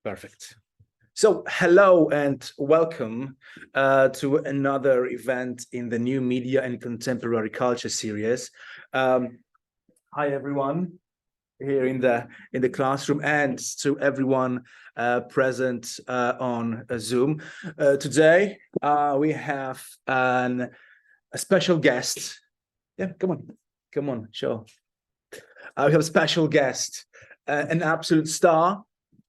Perfect. So hello and welcome to another event in the New Media and Contemporary Culture series. Hi everyone here in the classroom and to everyone present on Zoom. Today we have a special guest. Yeah, come on, show. We have a special guest, an absolute star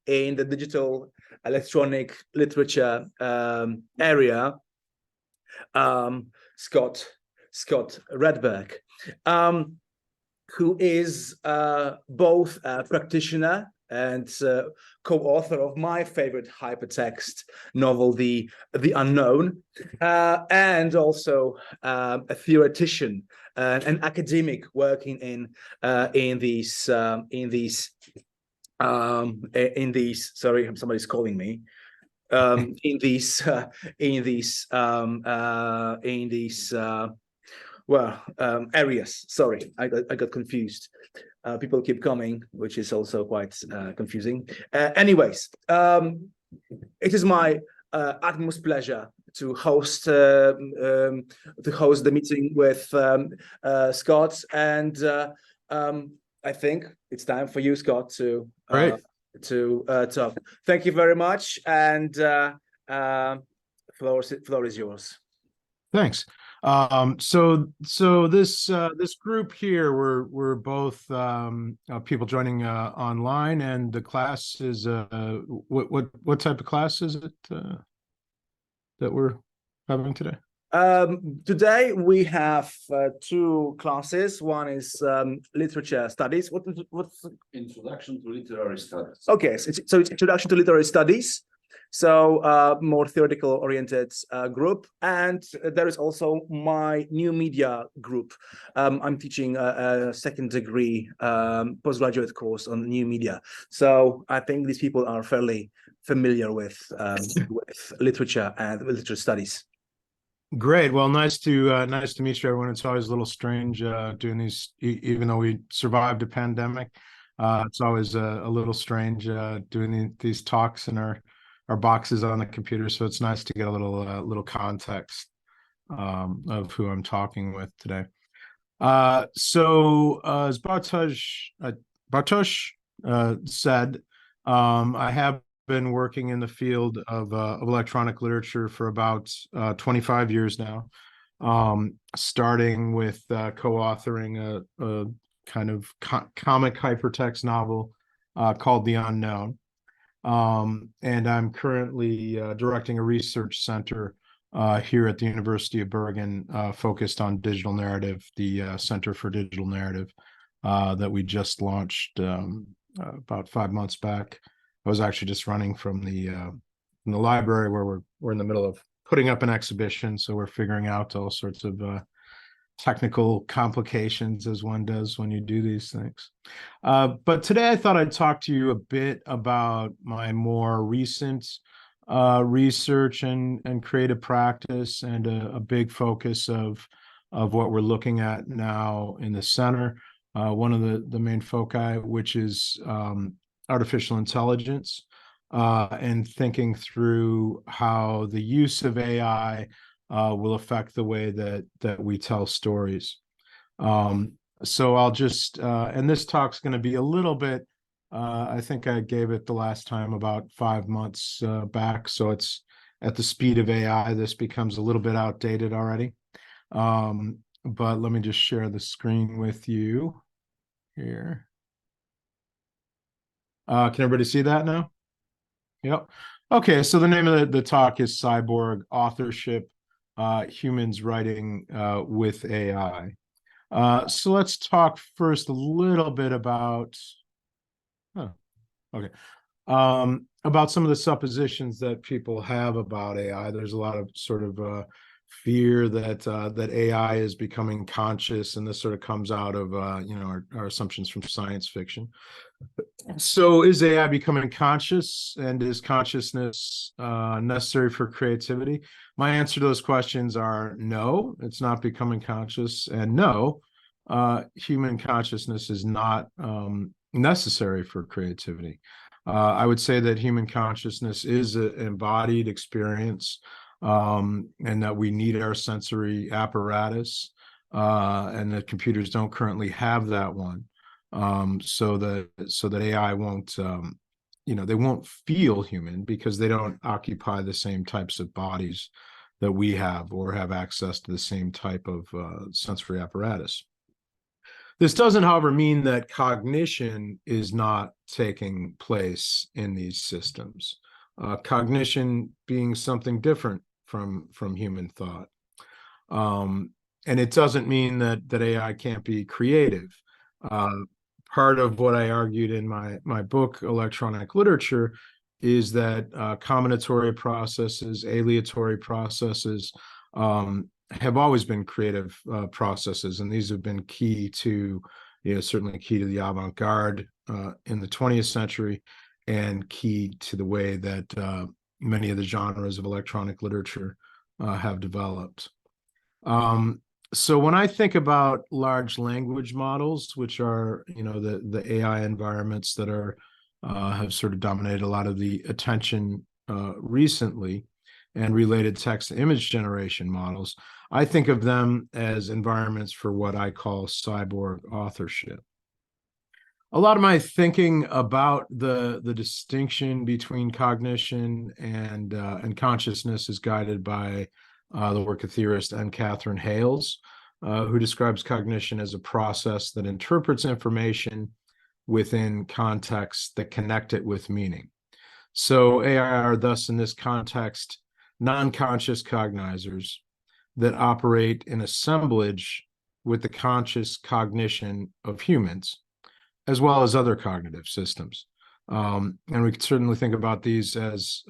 in the digital electronic literature area, Scott RETTBERG, who is both a practitioner and co-author of my favorite hypertext novel, The Unknown, and also a theoretician, an academic working in these. Sorry, somebody's calling me. In these areas. Sorry, I got confused. People keep coming, which is also quite confusing. Anyways, it is my utmost pleasure to host the meeting with Scott, and I think it's time for you, Scott, to talk. Thank you very much, and floor is yours. Thanks. So this group here, we're both people joining online, and the class is what type of class is it that we're having today? Today we have two classes. One is literature studies. What's Introduction to Literary Studies? Okay, so it's Introduction to Literary Studies. So more theoretical oriented group, and there is also my new media group. I'm teaching a second degree postgraduate course on new media. So I think these people are fairly familiar with literature and literature studies. Great. Well, nice to meet you, everyone. It's always a little strange doing these, even though we survived a pandemic. It's always a little strange doing these talks in our boxes on the computer. So it's nice to get a little context of who I'm talking with today. So as Bartosz said, I have been working in the field of electronic literature for about 25 years now, starting with co-authoring a kind of comic hypertext novel called The Unknown. And I'm currently directing a research center here at the University of Bergen, focused on digital narrative, the Center for Digital Narrative that we just launched about 5 months back. I was actually just running from the library where we're in the middle of putting up an exhibition, so we're figuring out all sorts of technical complications, as one does when you do these things. But today I thought I'd talk to you a bit about my more recent research and creative practice, and a big focus of what we're looking at now in the center. One of the main foci, which is artificial intelligence, and thinking through how the use of AI will affect the way that we tell stories. So I'll just, and this talk's going to be a little bit, I think I gave it the last time about 5 months back, so it's at the speed of AI. This becomes a little bit outdated already. But let me just share the screen with you here. Can everybody see that now? Yep. Okay, so the name of the talk is Cyborg Authorship, Humans Writing with AI. So let's talk first a little bit about, about some of the suppositions that people have about AI. There's a lot of sort of fear that AI is becoming conscious, and this sort of comes out of our assumptions from science fiction. So is AI becoming conscious, and is consciousness necessary for creativity? My answer to those questions are no, it's not becoming conscious, and no, human consciousness is not necessary for creativity. I would say that human consciousness is an embodied experience, and that we need our sensory apparatus, and that computers don't currently have that one, so that AI won't, they won't feel human because they don't occupy the same types of bodies that we have or have access to the same type of sensory apparatus. This doesn't, however, mean that cognition is not taking place in these systems. Cognition being something different from human thought. And it doesn't mean that AI can't be creative. Part of what I argued in my book, Electronic Literature, is that combinatory processes, aleatory processes, have always been creative processes, and these have been key to, certainly key to the avant-garde in the 20th century, and key to the way that many of the genres of electronic literature have developed. So when I think about large language models, which are, the AI environments that have sort of dominated a lot of the attention recently, and related text to image generation models, I think of them as environments for what I call cyborg authorship. A lot of my thinking about the distinction between cognition and consciousness is guided by the work of theorist N. Catherine Hales, who describes cognition as a process that interprets information within contexts that connect it with meaning. So AI are thus, in this context, non-conscious cognizers that operate in assemblage with the conscious cognition of humans, as well as other cognitive systems. And we can certainly think about these as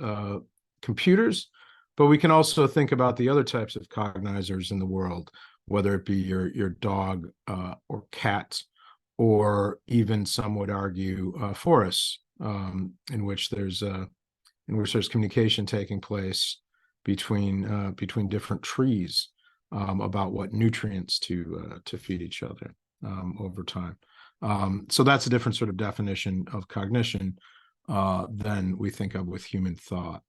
computers, but we can also think about the other types of cognizers in the world, whether it be your dog or cat, or even, some would argue, forests, in which there's communication taking place between different trees about what nutrients to feed each other over time. So that's a different sort of definition of cognition than we think of with human thought.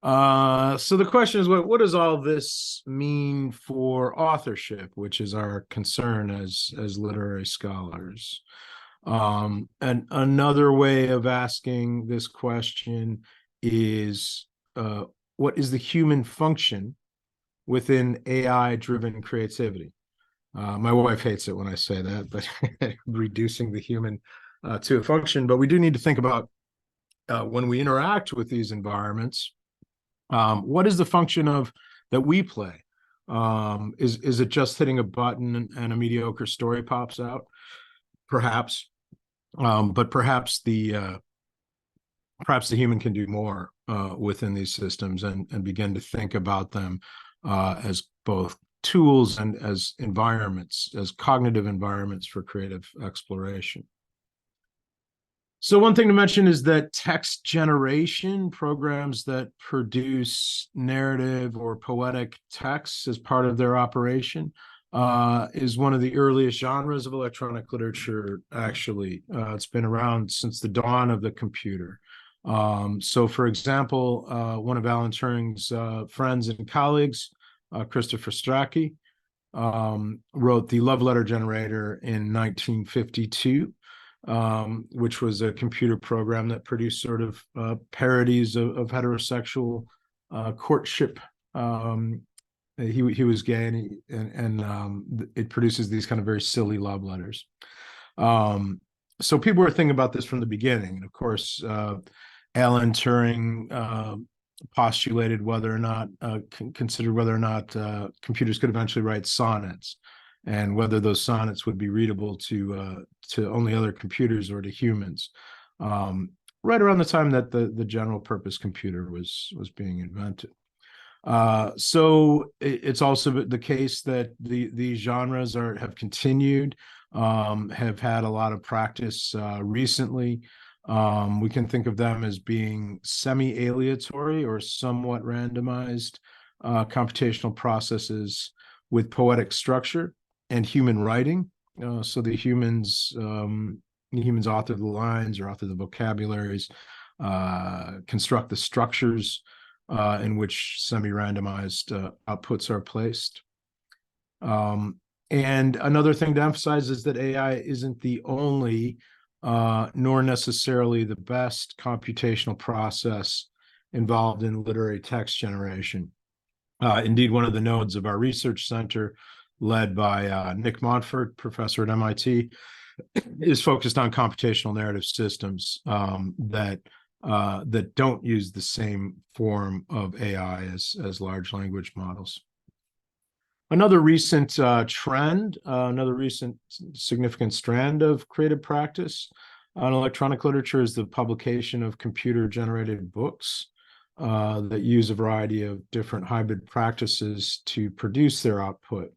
So the question is, what does all this mean for authorship, which is our concern as literary scholars? And another way of asking this question is, what is the human function within AI-driven creativity? My wife hates it when I say that, but reducing the human to a function. But we do need to think about, when we interact with these environments, what is the function that we play? Is it just hitting a button and a mediocre story pops out? Perhaps, but perhaps the human can do more within these systems, and begin to think about them as both tools and as environments, as cognitive environments for creative exploration. So one thing to mention is that text generation, programs that produce narrative or poetic texts as part of their operation, is one of the earliest genres of electronic literature, actually. It's been around since the dawn of the computer. So, for example, one of Alan Turing's friends and colleagues, Christopher Strachey, wrote the love letter generator in 1952. Which was a computer program that produced sort of parodies of heterosexual courtship. He was gay, and it produces these kind of very silly love letters. So people were thinking about this from the beginning. And of course, Alan Turing postulated whether or not, considered whether or not computers could eventually write sonnets, and whether those sonnets would be readable to only other computers or to humans, right around the time that the general purpose computer was being invented. So it's also the case that these genres have continued, have had a lot of practice recently. We can think of them as being semi-aleatory or somewhat randomized computational processes with poetic structure and human writing, So the humans author the lines or author the vocabularies, construct the structures in which semi-randomized outputs are placed. And another thing to emphasize is that AI isn't the only, nor necessarily the best computational process involved in literary text generation. Indeed, one of the nodes of our research center, led by Nick Montfort, professor at MIT, is focused on computational narrative systems that don't use the same form of AI as large language models. Another recent trend, another recent significant strand of creative practice on electronic literature is the publication of computer-generated books that use a variety of different hybrid practices to produce their output.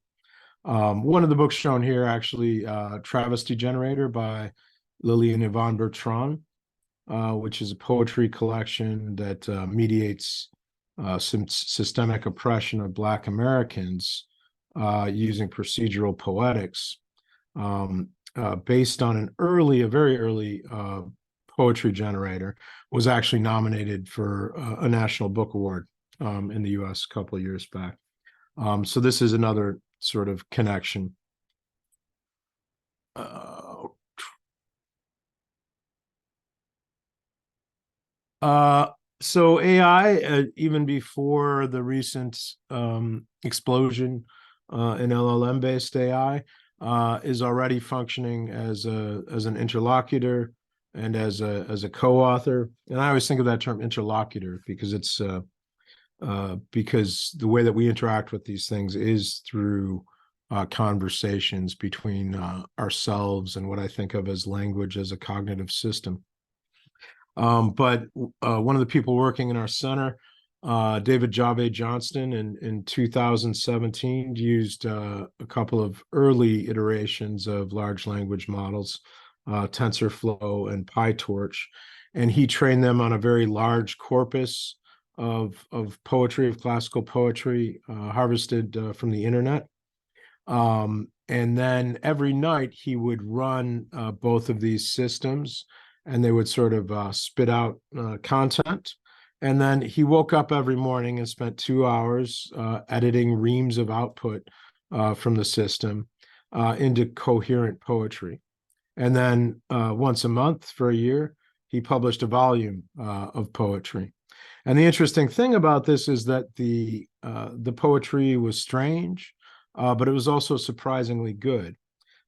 One of the books shown here, actually, Travesty Generator by Lillian Yvonne Bertrand, which is a poetry collection that mediates some systemic oppression of Black Americans using procedural poetics, based on a very early poetry generator, was actually nominated for a National Book Award in the US a couple of years back. So this is another sort of connection. So AI, even before the recent explosion in LLM-based AI, is already functioning as an interlocutor and as a co-author. And I always think of that term interlocutor because it's because the way that we interact with these things is through conversations between ourselves and what I think of as language as a cognitive system. But one of the people working in our center, David Jave Johnston, in 2017 used a couple of early iterations of large language models, TensorFlow and PyTorch, and he trained them on a very large corpus of poetry, of classical poetry, harvested from the internet. And then every night he would run both of these systems, and they would sort of spit out content. And then he woke up every morning and spent 2 hours editing reams of output from the system into coherent poetry. And then once a month for a year, he published a volume of poetry. And the interesting thing about this is that the poetry was strange, but it was also surprisingly good.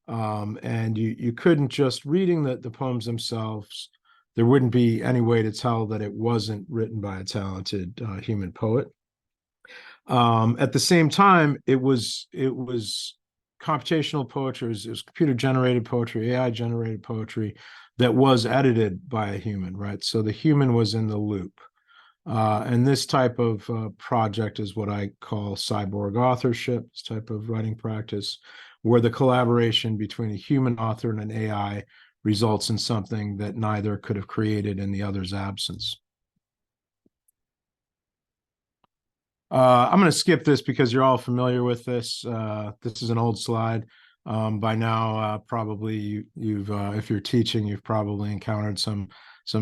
And you couldn't just reading the poems themselves, there wouldn't be any way to tell that it wasn't written by a talented human poet. At the same time, it was computational poetry, it was computer-generated poetry, AI-generated poetry that was edited by a human, right? So the human was in the loop. And this type of project is what I call cyborg authorship, this type of writing practice, where the collaboration between a human author and an AI results in something that neither could have created in the other's absence. I'm going to skip this because you're all familiar with this. This is an old slide. By now, probably you've if you're teaching, you've probably encountered some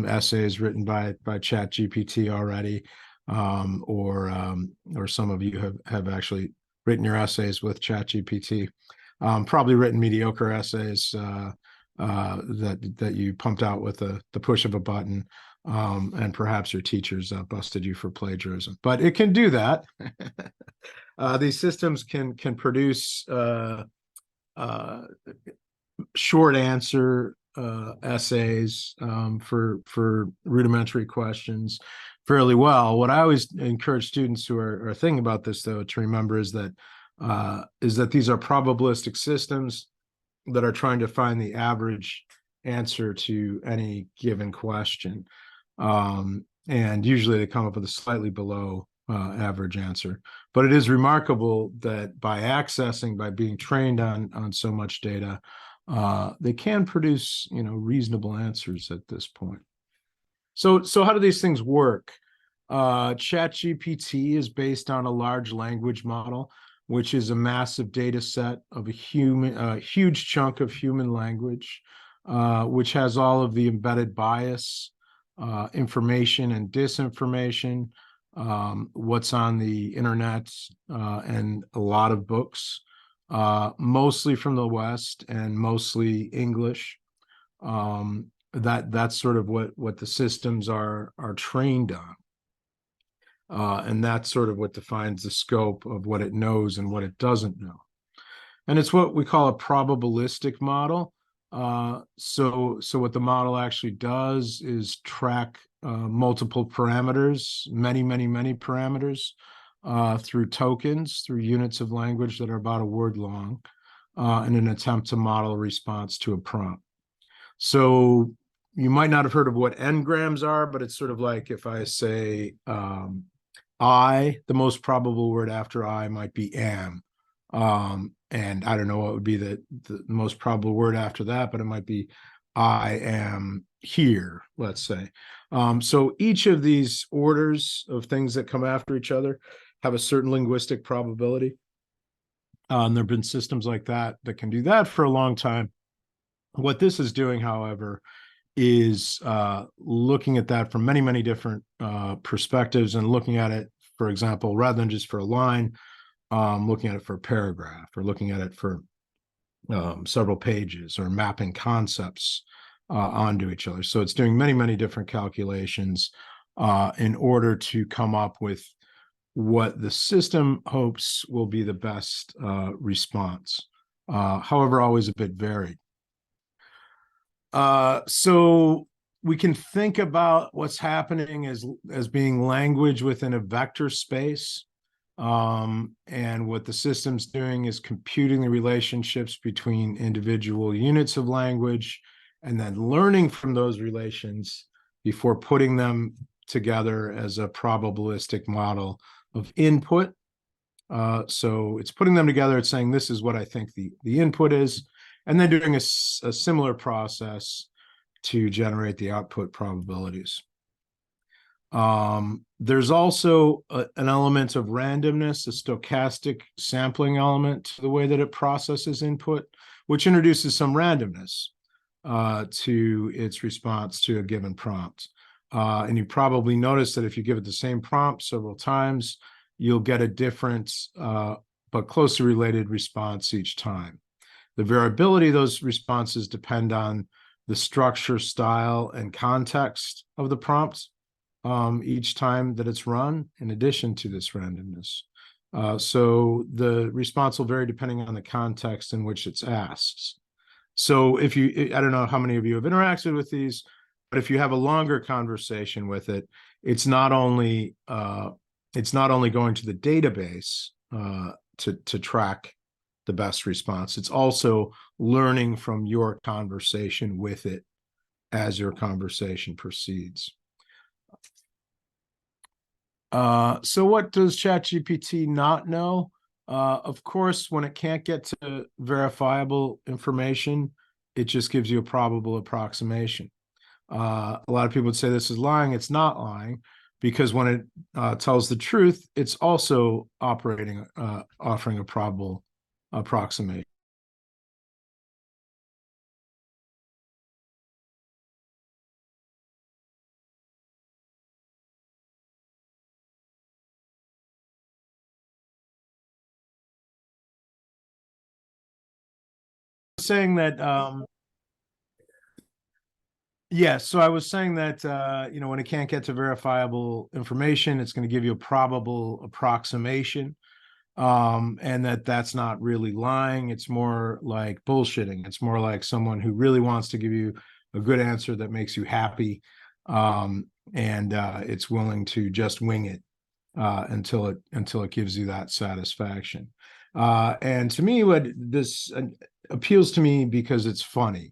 essays written by ChatGPT already, or some of you have actually written your essays with ChatGPT. Probably written mediocre essays that you pumped out with the push of a button, and perhaps your teachers busted you for plagiarism. But it can do that. These systems can produce short answer essays for rudimentary questions fairly well. What I always encourage students who are thinking about this, though, to remember is that these are probabilistic systems that are trying to find the average answer to any given question. And usually they come up with a slightly below average answer. But it is remarkable that by being trained on so much data, they can produce, reasonable answers at this point. So how do these things work? ChatGPT is based on a large language model. which is a massive data set of a huge chunk of human language, which has all of the embedded bias, information and disinformation, what's on the internet, and a lot of books, mostly from the West and mostly English. That's sort of what the systems are trained on. And that's sort of what defines the scope of what it knows and what it doesn't know. And it's what we call a probabilistic model. So what the model actually does is track multiple parameters, many parameters, through tokens, through units of language that are about a word long, in an attempt to model a response to a prompt. So you might not have heard of what n-grams are, but it's sort of like if I say the most probable word after I might be am. And I don't know what would be the most probable word after that, but it might be I am here, let's say. So each of these orders of things that come after each other have a certain linguistic probability. And there have been systems like that can do that for a long time. What this is doing, however, is looking at that from many different perspectives and looking at it, for example, rather than just for a line, looking at it for a paragraph or looking at it for several pages or mapping concepts onto each other. So it's doing many different calculations in order to come up with what the system hopes will be the best response, however, always a bit varied. So we can think about what's happening as being language within a vector space. And what the system's doing is computing the relationships between individual units of language and then learning from those relations before putting them together as a probabilistic model of input. So it's putting them together, it's saying this is what I think the input is, and then doing a similar process to generate the output probabilities. There's also an element of randomness, a stochastic sampling element to the way that it processes input, which introduces some randomness to its response to a given prompt. And you probably notice that if you give it the same prompt several times, you'll get a different but closely related response each time. The variability of those responses depend on the structure, style, and context of the prompt each time that it's run, in addition to this randomness. So the response will vary depending on the context in which it's asked. So I don't know how many of you have interacted with these, but if you have a longer conversation with it, it's not only going to the database to track the best response, it's also learning from your conversation with it as your conversation proceeds. So what does ChatGPT not know? Of course, when it can't get to verifiable information, it just gives you a probable approximation. A lot of people would say this is lying. It's not lying, because when it tells the truth, it's also offering a probable approximation. Saying that yes, so I was saying that when it can't get to verifiable information, it's going to give you a probable approximation, and that's not really lying. It's more like bullshitting. It's more like someone who really wants to give you a good answer that makes you happy, and it's willing to just wing it until it gives you that satisfaction. And to me, what this appeals to me because it's funny.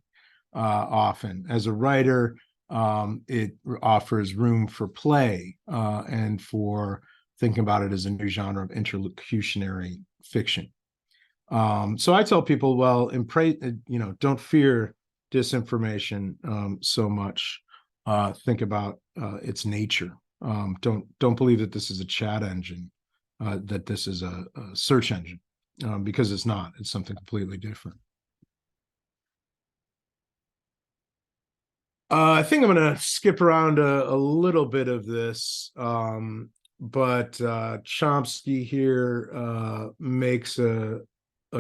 Often as a writer, it offers room for play and for thinking about it as a new genre of interlocutionary fiction. So I tell people, well, don't fear disinformation so much. Think about its nature. Don't believe that this is a chat engine. that this is a search engine, because it's not. It's something completely different. I think I'm going to skip around a little bit of this, but Chomsky here makes a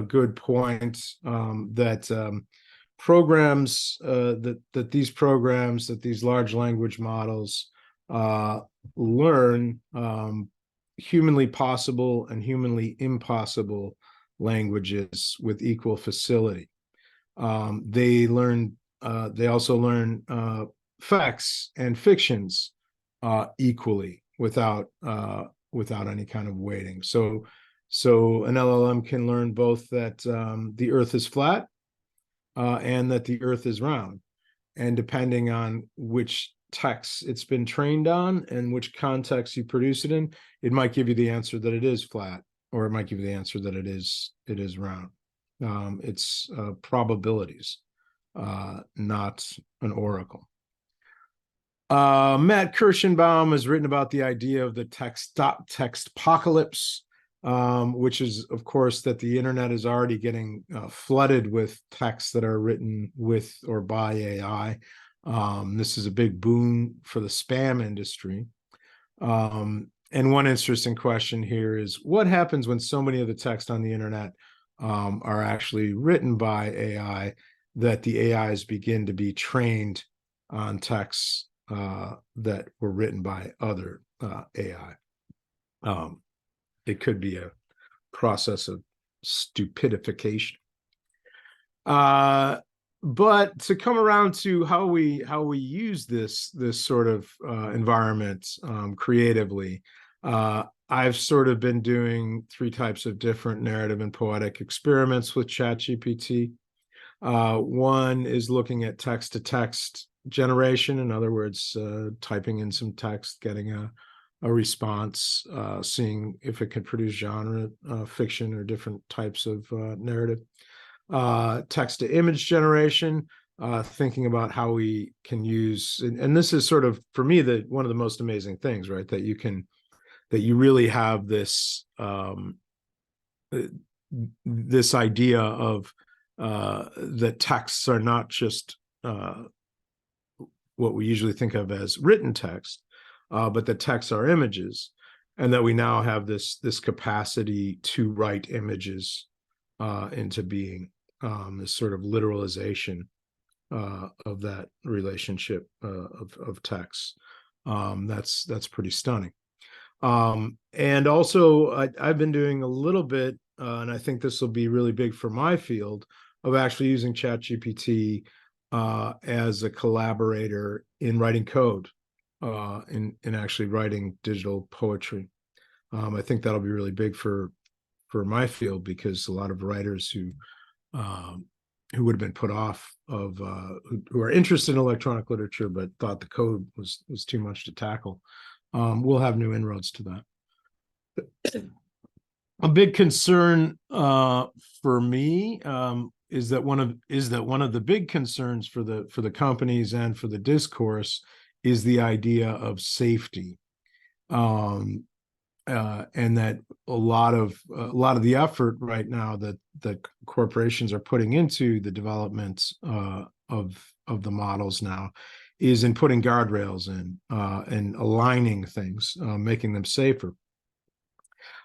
good point, that programs, that these large language models learn humanly possible and humanly impossible languages with equal facility. They also learn facts and fictions equally without any kind of weighting. So an LLM can learn both that the Earth is flat and that the Earth is round, and depending on which text it's been trained on and which context you produce it in, it might give you the answer that it is flat, or it might give you the answer that it is round. It's probabilities, not an oracle. Matt Kirschenbaum has written about the idea of the text apocalypse, which is, of course, that the internet is already getting flooded with texts that are written with or by AI. This is a big boon for the spam industry. And one interesting question here is, what happens when so many of the text on the internet are actually written by AI, that the AIs begin to be trained on texts that were written by other AI? It could be a process of stupidification. But to come around to how we use this sort of environment creatively, I've sort of been doing 3 types of different narrative and poetic experiments with ChatGPT. One is looking at text-to-text generation. In other words, typing in some text, getting a response, seeing if it can produce genre, fiction, or different types of narrative. Text-to-image generation, thinking about how we can use, and this is sort of, for me, one of the most amazing things, right? That you really have this this idea of that texts are not just what we usually think of as written text, but that texts are images, and that we now have this capacity to write images into being, this sort of literalization of that relationship of text. That's pretty stunning. And also, I've been doing a little bit, and I think this will be really big for my field, of actually using ChatGPT as a collaborator in writing code, in actually writing digital poetry. I think that'll be really big for my field, because a lot of writers who would have been put off of, who are interested in electronic literature but thought the code was too much to tackle, we'll have new inroads to that. A big concern for me is that one of the big concerns for the companies and for the discourse is the idea of safety, and that a lot of the effort right now that corporations are putting into the development of the models now is in putting guardrails in, and aligning things, making them safer.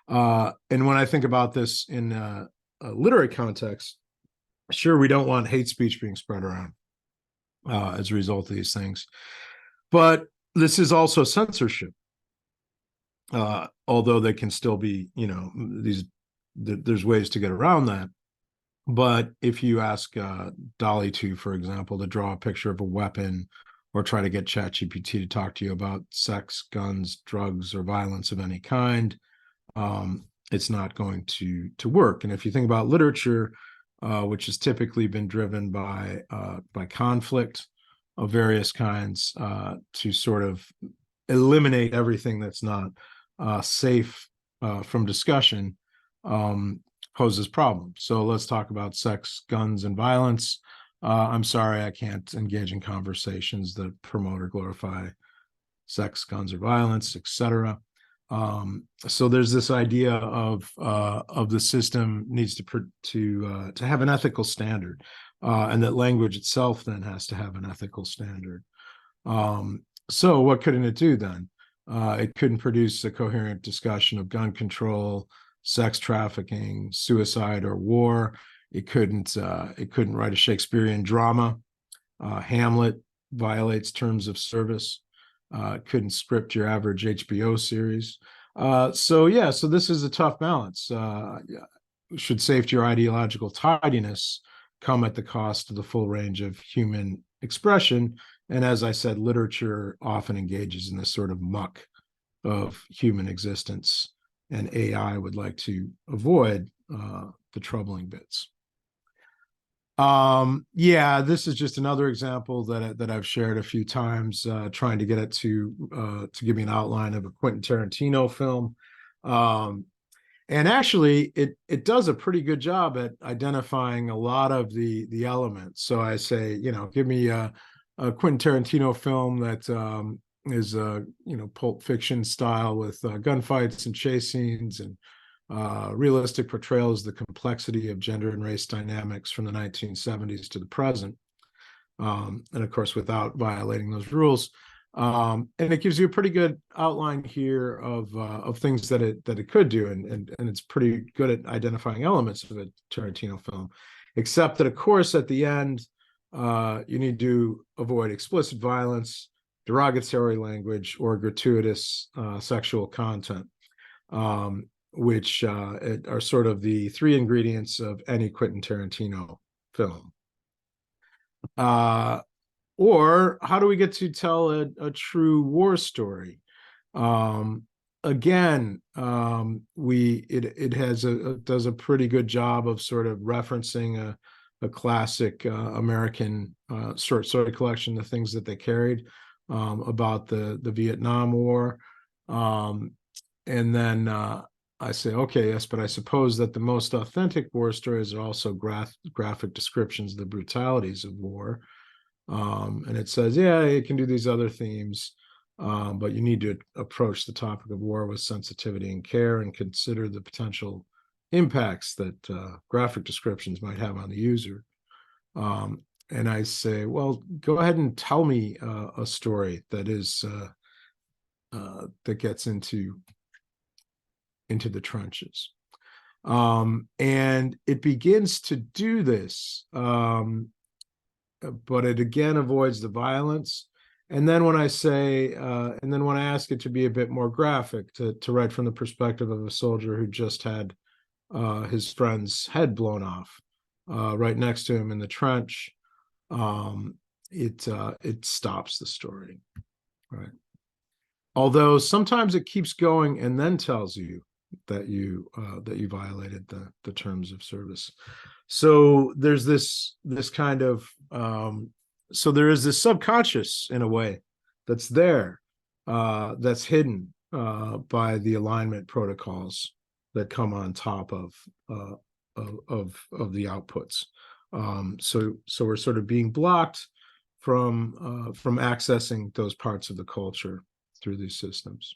And when I think about this in a literary context, sure, we don't want hate speech being spread around as a result of these things, but this is also censorship. Although they can still be, there's ways to get around that. But if you ask Dolly to, for example, to draw a picture of a weapon, or try to get ChatGPT to talk to you about sex, guns, drugs, or violence of any kind, it's not going to work. And if you think about literature, which has typically been driven by conflict of various kinds, to sort of eliminate everything that's not safe from discussion, poses problems. So let's talk about sex, guns, and violence. I'm sorry, I can't engage in conversations that promote or glorify sex, guns, or violence, etc. So there's this idea of the system needs to have an ethical standard, and that language itself then has to have an ethical standard. So what couldn't it do then? It couldn't produce a coherent discussion of gun control, sex trafficking, suicide, or war. It couldn't write a Shakespearean drama. Hamlet violates terms of service. Couldn't script your average HBO series. So this is a tough balance. Should safety or ideological tidiness come at the cost of the full range of human expression? And as I said, literature often engages in this sort of muck of human existence, and AI would like to avoid the troubling bits. This is just another example that I've shared a few times, trying to get it to give me an outline of a Quentin Tarantino film. And actually, it does a pretty good job at identifying a lot of the elements. So I say, give me a Quentin Tarantino film that is Pulp Fiction style with gunfights and chase scenes and realistic portrayals of the complexity of gender and race dynamics from the 1970s to the present, and of course without violating those rules. And it gives you a pretty good outline here of things that it could do, and it's pretty good at identifying elements of a Tarantino film, except that of course at the end you need to avoid explicit violence, derogatory language, or gratuitous sexual content, which are sort of the three ingredients of any Quentin Tarantino film. Or how do we get to tell a true war story? Again, it does a pretty good job of sort of referencing a classic American short story collection, the things that they carried about the Vietnam War. And then I say, okay, yes, but I suppose that the most authentic war stories are also graphic descriptions of the brutalities of war. And it says, yeah, it can do these other themes, but you need to approach the topic of war with sensitivity and care and consider the potential impacts that graphic descriptions might have on the user. And I say, well, go ahead and tell me a story that is that gets into the trenches. And it begins to do this, but it again avoids the violence. And then when I say, and then when I ask it to be a bit more graphic, to write from the perspective of a soldier who just had his friend's head blown off right next to him in the trench, it stops the story, right? Although sometimes it keeps going and then tells you that you violated the terms of service. So there's this kind of so there is this subconscious in a way that's there, that's hidden by the alignment protocols that come on top of the outputs. So we're sort of being blocked from accessing those parts of the culture through these systems.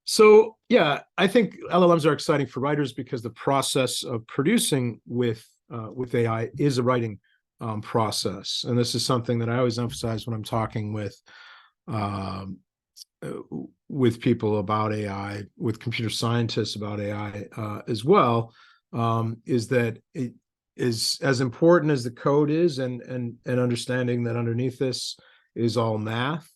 So yeah, I think LLMs are exciting for writers because the process of producing with AI is a writing process, and this is something that I always emphasize when I'm talking with people about AI, with computer scientists about AI as well, is that it is as important as the code is, and understanding that underneath this is all math.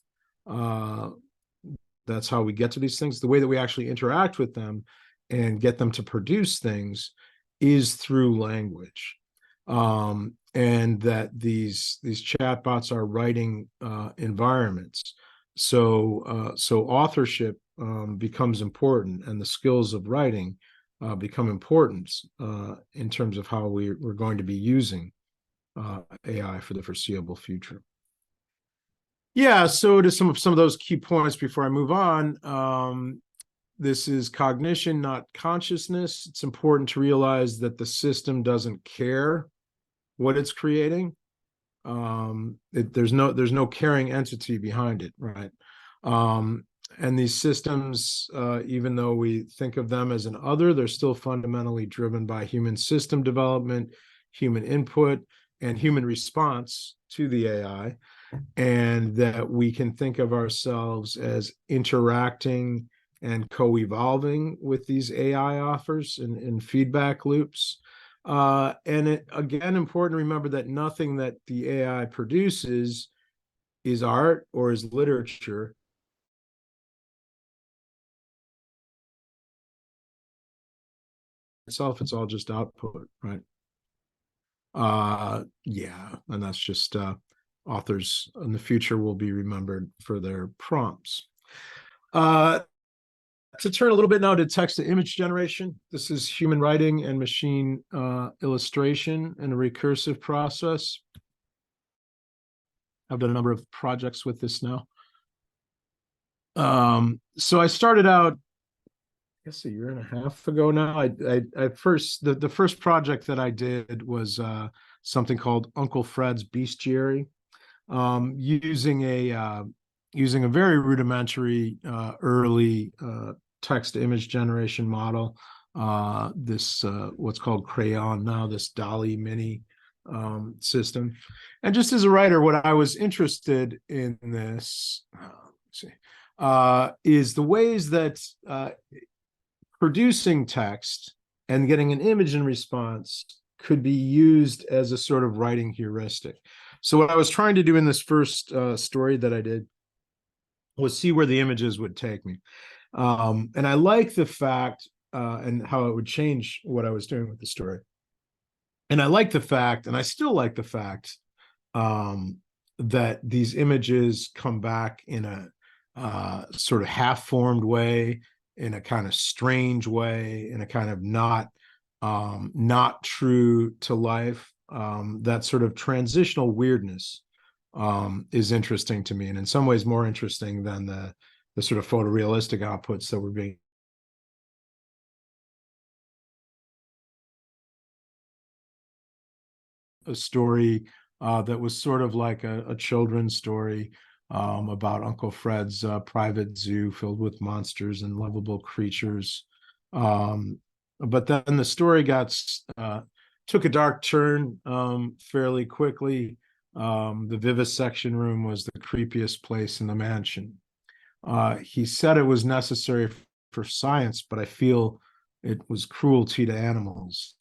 That's how we get to these things. The way that we actually interact with them and get them to produce things is through language, and that these chatbots are writing environments. So authorship becomes important, and the skills of writing become important in terms of how we're going to be using AI for the foreseeable future. Yeah, so to some of those key points before I move on, this is cognition, not consciousness. It's important to realize that the system doesn't care what it's creating. There's no caring entity behind it, right? And these systems, even though we think of them as an other, they're still fundamentally driven by human system development, human input, and human response to the AI, and that we can think of ourselves as interacting and co-evolving with these AI offers in feedback loops. And it, again, important to remember that nothing that the AI produces is art or is literature. Itself, it's all just output, right? Yeah, and that's just authors in the future will be remembered for their prompts. To turn a little bit now to text to image generation. This is human writing and machine illustration in a recursive process. I've done a number of projects with this now. So I started out, I guess, a year and a half ago now. The first project that I did was something called Uncle Fred's Bestiary, using a very rudimentary early text to image generation model. This what's called Crayon now, this Dolly Mini system. And just as a writer, what I was interested in this, is the ways that producing text and getting an image in response could be used as a sort of writing heuristic. So what I was trying to do in this first story that I did was see where the images would take me. And I like the fact and how it would change what I was doing with the story. And I like the fact, and I still like the fact, that these images come back in a sort of half-formed way, in a kind of strange way, in a kind of not true to life. That sort of transitional weirdness is interesting to me, and in some ways more interesting than the sort of photorealistic outputs that were being a story that was sort of like a children's story about Uncle Fred's private zoo filled with monsters and lovable creatures. But then the story took a dark turn fairly quickly. The vivisection room was the creepiest place in the mansion. He said it was necessary for science, but I feel it was cruelty to animals.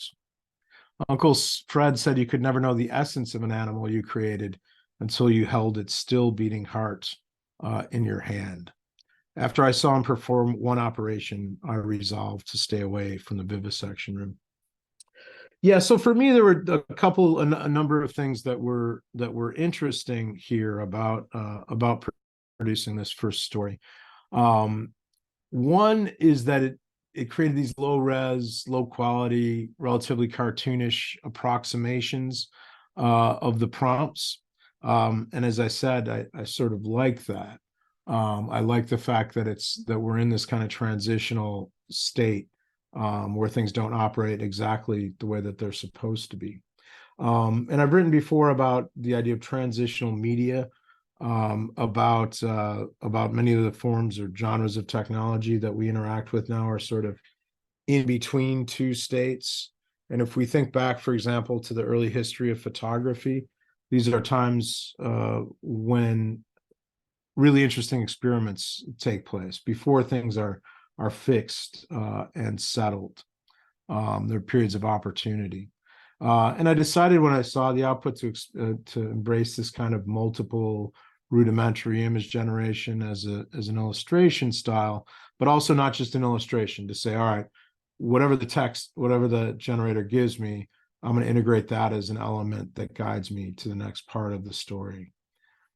Uncle Fred said you could never know the essence of an animal you created until you held its still beating heart in your hand. After I saw him perform one operation, I resolved to stay away from the vivisection room. Yeah, so for me, there were a number of things that were interesting here about producing this first story. One is that it created these low res, low quality, relatively cartoonish approximations of the prompts. And as I said, I sort of like that. I like the fact that we're in this kind of transitional state where things don't operate exactly the way that they're supposed to be. And I've written before about the idea of transitional media, about many of the forms or genres of technology that we interact with now are sort of in between two states. And if we think back, for example, to the early history of photography, these are times when really interesting experiments take place before things are fixed and settled. There are periods of opportunity. And I decided when I saw the output to embrace this kind of multiple rudimentary image generation as an illustration style, but also not just an illustration, to say, all right, whatever the text, whatever the generator gives me, I'm going to integrate that as an element that guides me to the next part of the story.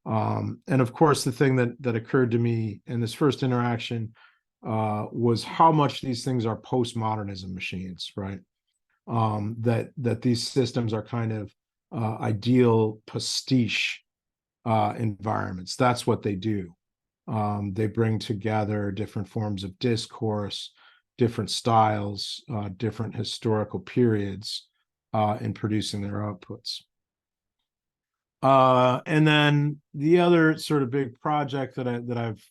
And of course, the thing that occurred to me in this first interaction was how much these things are postmodernism machines, right? That these systems are kind of ideal pastiche environments. That's what they do. They bring together different forms of discourse, different styles, different historical periods in producing their outputs. And then the other sort of big project that I've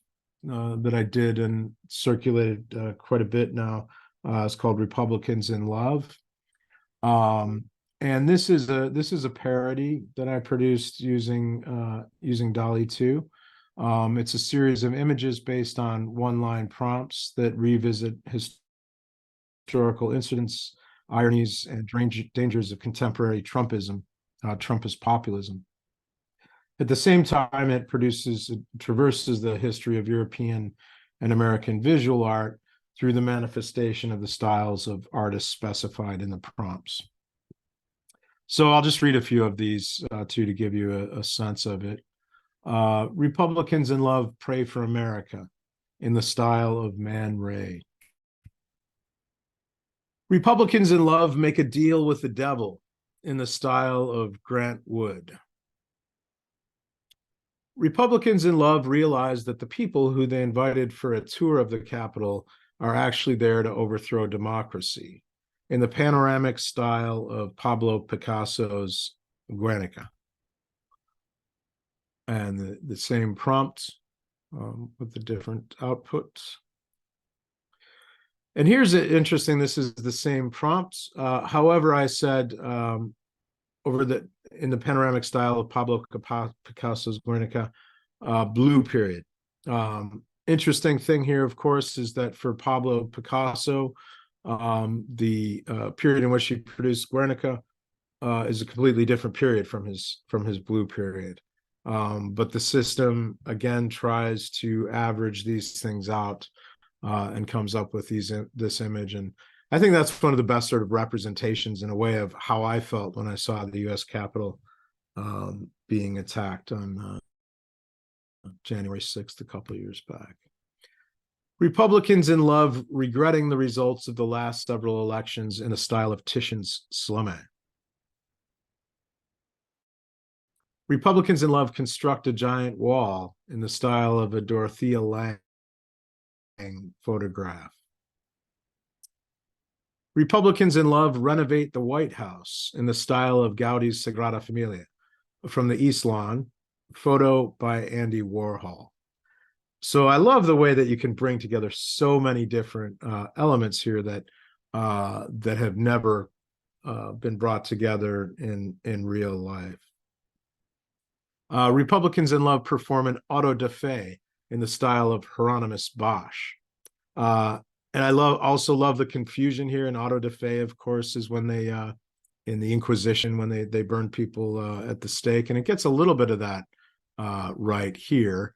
that I did and circulated quite a bit now. It's called Republicans in Love. And this is a parody that I produced using DALL-E 2. It's a series of images based on one-line prompts that revisit historical incidents, ironies, and dangers of contemporary Trumpism, Trumpist populism. At the same time, it traverses the history of European and American visual art through the manifestation of the styles of artists specified in the prompts. So I'll just read a few of these too to give you a sense of it. Republicans in Love Pray for America in the style of Man Ray. Republicans in Love Make a Deal with the Devil in the style of Grant Wood. Republicans in Love realize that the people who they invited for a tour of the Capitol are actually there to overthrow democracy in the panoramic style of Pablo Picasso's Guernica. And the same prompt with the different outputs. And here's interesting, this is the same prompt. However, I said in the panoramic style of Pablo Picasso's Guernica, blue period. Interesting thing here, of course, is that for Pablo Picasso, the period in which he produced Guernica is a completely different period from his blue period. But the system again tries to average these things out and comes up with this image. And I think that's one of the best sort of representations in a way of how I felt when I saw the U.S. Capitol being attacked on January 6th, a couple of years back. Republicans in Love Regretting the Results of the Last Several Elections in the style of Titian's Salome. Republicans in Love Construct a Giant Wall in the style of a Dorothea Lange photograph. Republicans in Love Renovate the White House in the style of Gaudi's Sagrada Familia from the East Lawn, photo by Andy Warhol. So I love the way that you can bring together so many different elements here that have never been brought together in real life. Republicans in Love perform an auto da fe in the style of Hieronymus Bosch. And I also love the confusion here. An auto da fe, of course, is when they, in the Inquisition, when they burn people at the stake. And it gets a little bit of that right here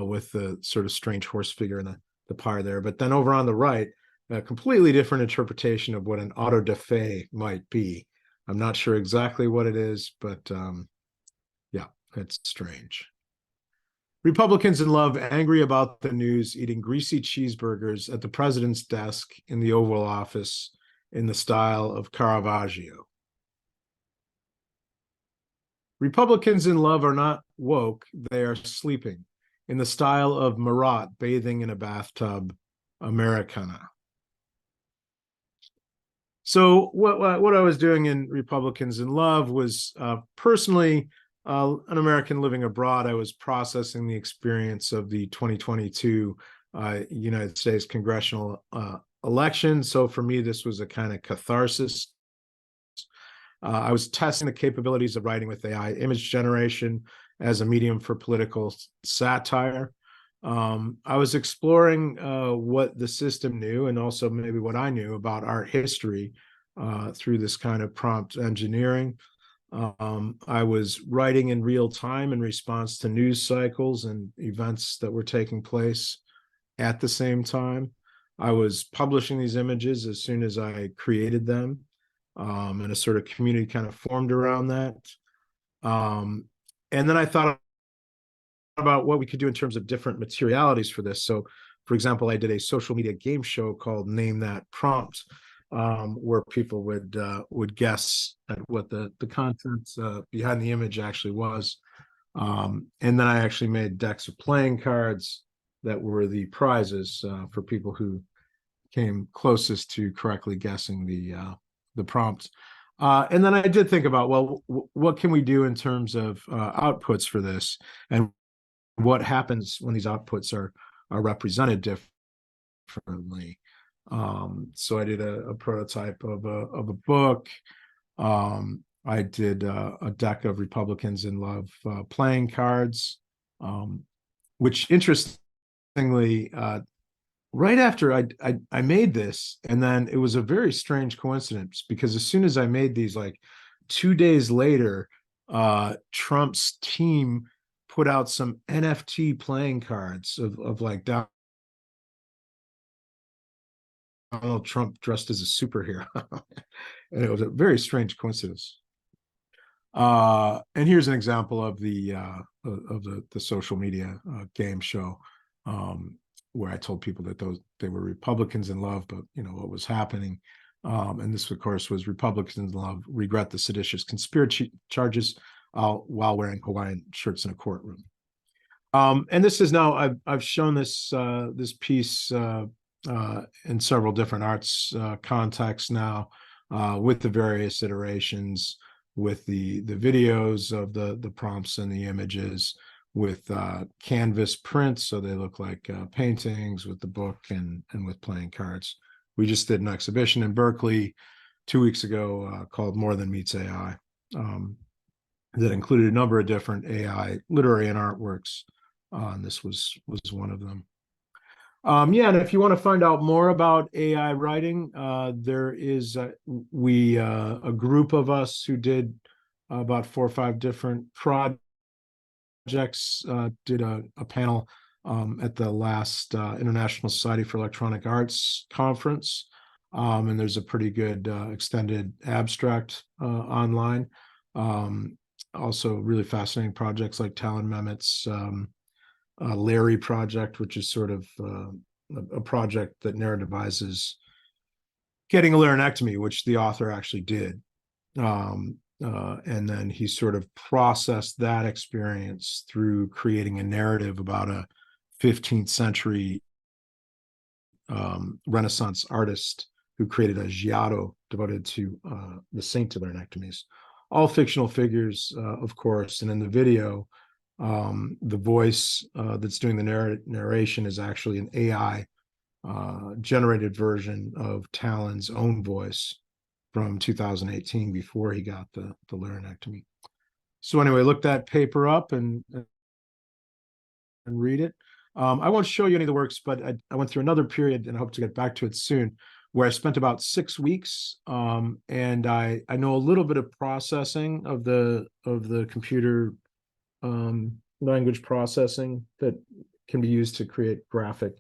with the sort of strange horse figure in the pyre there. But then over on the right, a completely different interpretation of what an auto da fe might be. I'm not sure exactly what it is, but yeah, it's strange. Republicans in Love Angry about the news eating greasy cheeseburgers at the president's desk in the Oval Office in the style of Caravaggio. Republicans in Love Are Not Woke, They Are Sleeping in the style of Marat bathing in a bathtub, Americana. So what I was doing in Republicans in Love was personally an American living abroad. I was processing the experience of the 2022 United States congressional election. So for me, this was a kind of catharsis. I was testing the capabilities of writing with AI image generation as a medium for political satire. I was exploring what the system knew and also maybe what I knew about art history through this kind of prompt engineering. I was writing in real time in response to news cycles and events that were taking place at the same time. I was publishing these images as soon as I created them, and a sort of community kind of formed around that. And then I thought about what we could do in terms of different materialities for this. So, for example, I did a social media game show called Name That Prompt, where people would guess at what the content behind the image actually was. And then I actually made decks of playing cards that were the prizes for people who came closest to correctly guessing the prompt. And then I did think about, well, what can we do in terms of outputs for this, and what happens when these outputs are represented differently. So I did a prototype of a book. I did a deck of Republicans in Love playing cards, which interestingly, right after I made this, and then it was a very strange coincidence because as soon as I made these, like 2 days later, Trump's team put out some NFT playing cards of like Donald Trump dressed as a superhero. And it was a very strange coincidence. And here's an example of the social media game show, where I told people that they were Republicans in love, but what was happening. And this, of course, was Republicans in love regret the seditious conspiracy charges while wearing Hawaiian shirts in a courtroom. And this is now I've shown this this piece in several different arts contexts now, with the various iterations, with the videos of the prompts and the images, with canvas prints, so they look like paintings, with the book, and with playing cards. We just did an exhibition in Berkeley 2 weeks ago called More Than Meets AI, that included a number of different AI literary and artworks. And this was one of them. Yeah, and if you want to find out more about AI writing, there is a group of us who did about 4 or 5 different projects, did a panel at the last International Society for Electronic Arts conference, and there's a pretty good extended abstract online. Also, really fascinating projects like Talon Mehmet's Larry project, which is sort of a project that narrativizes getting a laryngectomy, which the author actually did. And then he sort of processed that experience through creating a narrative about a 15th century Renaissance artist who created a giotto devoted to the saint of laryngectomies. All fictional figures, of course, and in the video, the voice that's doing the narration is actually an AI generated version of Talon's own voice from 2018, before he got the laryngectomy. So anyway, look that paper up and read it. I won't show you any of the works, but I went through another period, and I hope to get back to it soon, where I spent about 6 weeks, and I know a little bit of processing of the computer language processing that can be used to create graphic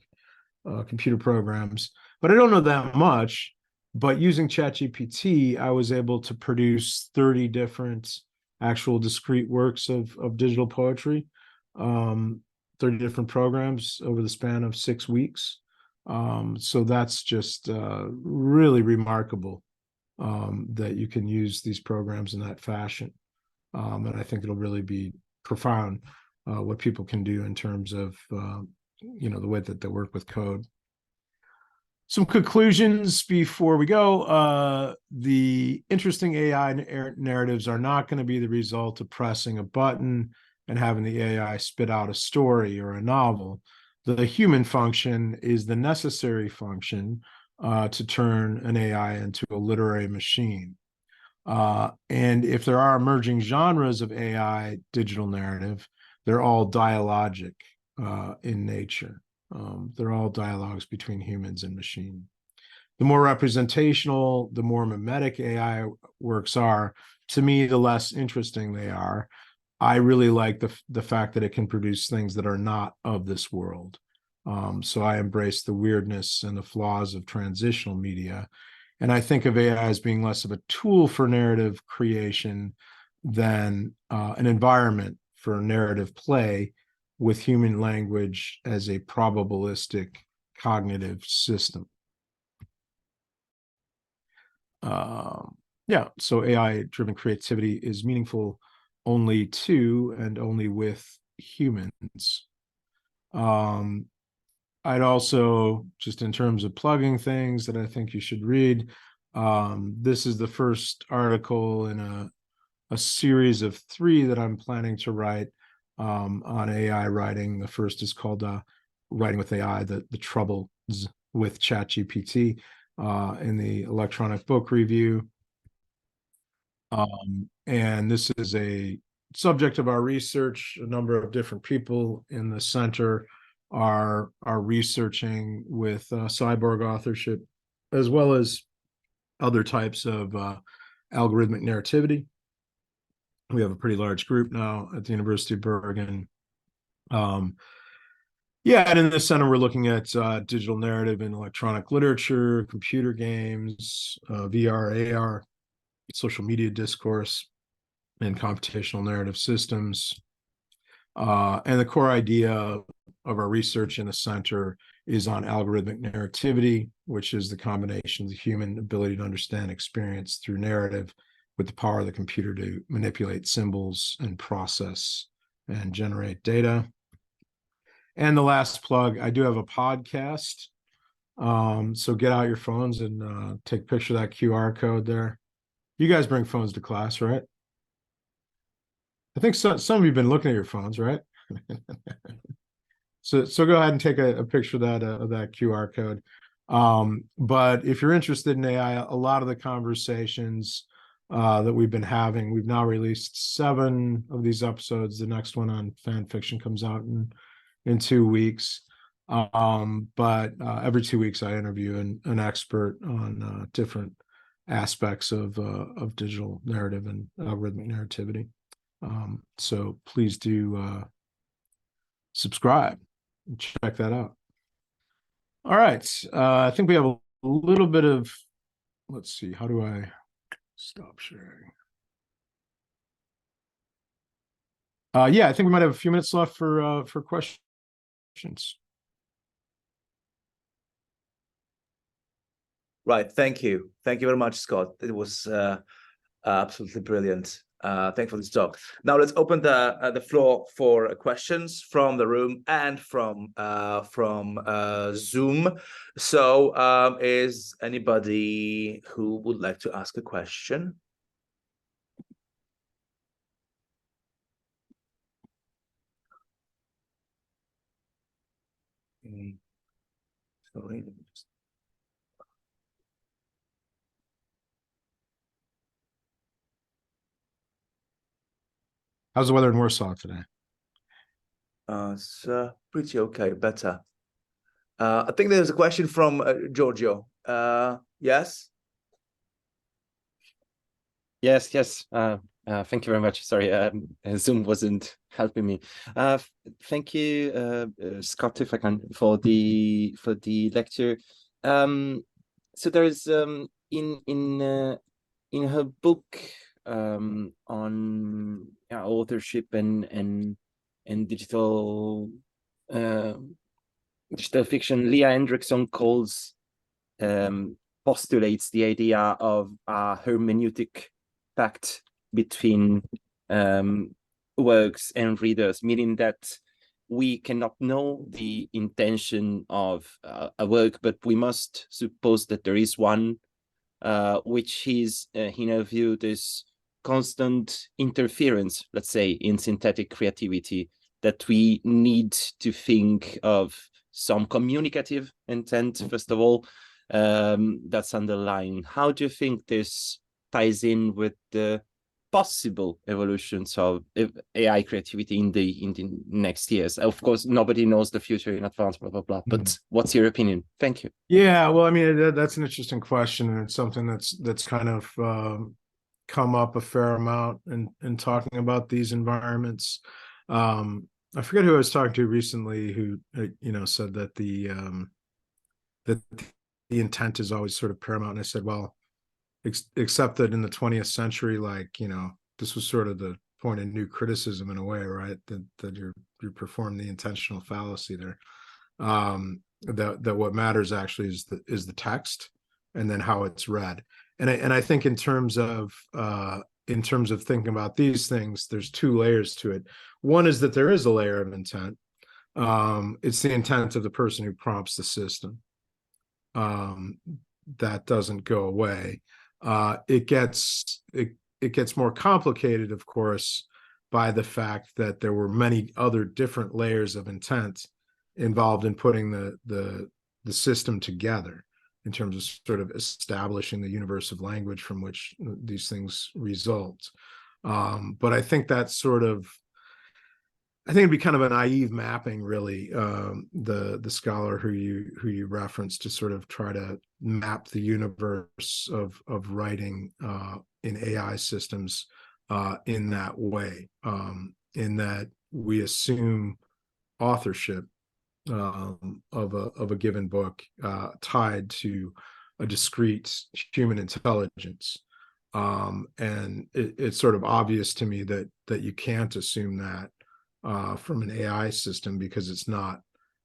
computer programs, but I don't know that much. But using ChatGPT, I was able to produce 30 different actual discrete works of digital poetry, 30 different programs over the span of 6 weeks. So that's just really remarkable, that you can use these programs in that fashion. And I think it'll really be profound what people can do in terms of the way that they work with code. Some conclusions before we go. The interesting AI narratives are not going to be the result of pressing a button and having the AI spit out a story or a novel. The human function is the necessary function to turn an AI into a literary machine. And if there are emerging genres of AI digital narrative, they're all dialogic in nature. They're all dialogues between humans and machine. The more representational, the more mimetic AI works are, to me, the less interesting they are. I really like the fact that it can produce things that are not of this world. So I embrace the weirdness and the flaws of transitional media. And I think of AI as being less of a tool for narrative creation than an environment for narrative play, with human language as a probabilistic cognitive system. Yeah, so AI-driven creativity is meaningful only to and only with humans. I'd also, just in terms of plugging things that I think you should read, this is the first article in a series of 3 that I'm planning to write on AI writing. The first is called writing with AI, the troubles with ChatGPT in the electronic book review. And this is a subject of our research. A number of different people in the center are researching with Cyborg Authorship, as well as other types of algorithmic narrativity. We have a pretty large group now at the University of Bergen. Yeah, and in the center, we're looking at digital narrative in electronic literature, computer games, VR, AR, social media discourse, and computational narrative systems. And the core idea of our research in the center is on algorithmic narrativity, which is the combination of the human ability to understand experience through narrative with the power of the computer to manipulate symbols and process and generate data. And the last plug, I do have a podcast. So get out your phones and take a picture of that QR code there. You guys bring phones to class, right? I think some of you have been looking at your phones, right? So go ahead and take a picture of that QR code. But if you're interested in AI, a lot of the conversations that we've been having, we've now released 7 of these episodes. The next one on fan fiction comes out in 2 weeks. But every 2 weeks I interview an expert on different aspects of digital narrative and algorithmic narrativity. So please do subscribe and check that out. All right. I think we have a little bit of, let's see, how do I stop sharing? Yeah, I think we might have a few minutes left for questions. Right. Thank you. Thank you very much, Scott. It was absolutely brilliant. Thank you for this talk. Now let's open the floor for questions from the room and from Zoom. So is anybody who would like to ask a question? Sorry. How's the weather in Warsaw today? It's pretty okay, better. I think there's a question from Giorgio. Yes? Yes. Thank you very much. Sorry, Zoom wasn't helping me. Thank you, Scott, if I can, for the lecture. So there's in her book on authorship and digital fiction, Leah Hendrickson postulates the idea of a hermeneutic pact between works and readers, meaning that we cannot know the intention of a work, but we must suppose that there is one, which is, in our view, this constant interference, let's say, in synthetic creativity, that we need to think of some communicative intent, first of all, that's underlying. How do you think this ties in with the possible evolutions of AI creativity in the next years? Of course, nobody knows the future in advance, blah, blah, blah. But what's your opinion? Thank you. Yeah, well, I mean, that's an interesting question, and it's something that's kind of come up a fair amount in talking about these environments. I forget who I was talking to recently who said that the intent is always sort of paramount. And I said, well, except that in the 20th century, this was sort of the point of new criticism in a way, right? That you perform the intentional fallacy there. That what matters actually is the text and then how it's read. And I think in terms of thinking about these things, there's 2 layers to it. One is that there is a layer of intent. It's the intent of the person who prompts the system. That doesn't go away. It gets more complicated, of course, by the fact that there were many other different layers of intent involved in putting the system together in terms of sort of establishing the universe of language from which these things result. But I think that's sort of, I think it'd be kind of a naive mapping, really, the scholar who you referenced, to sort of try to map the universe of writing in AI systems in that way, in that we assume authorship of a given book tied to a discrete human intelligence. And it's sort of obvious to me that you can't assume that from an AI system, because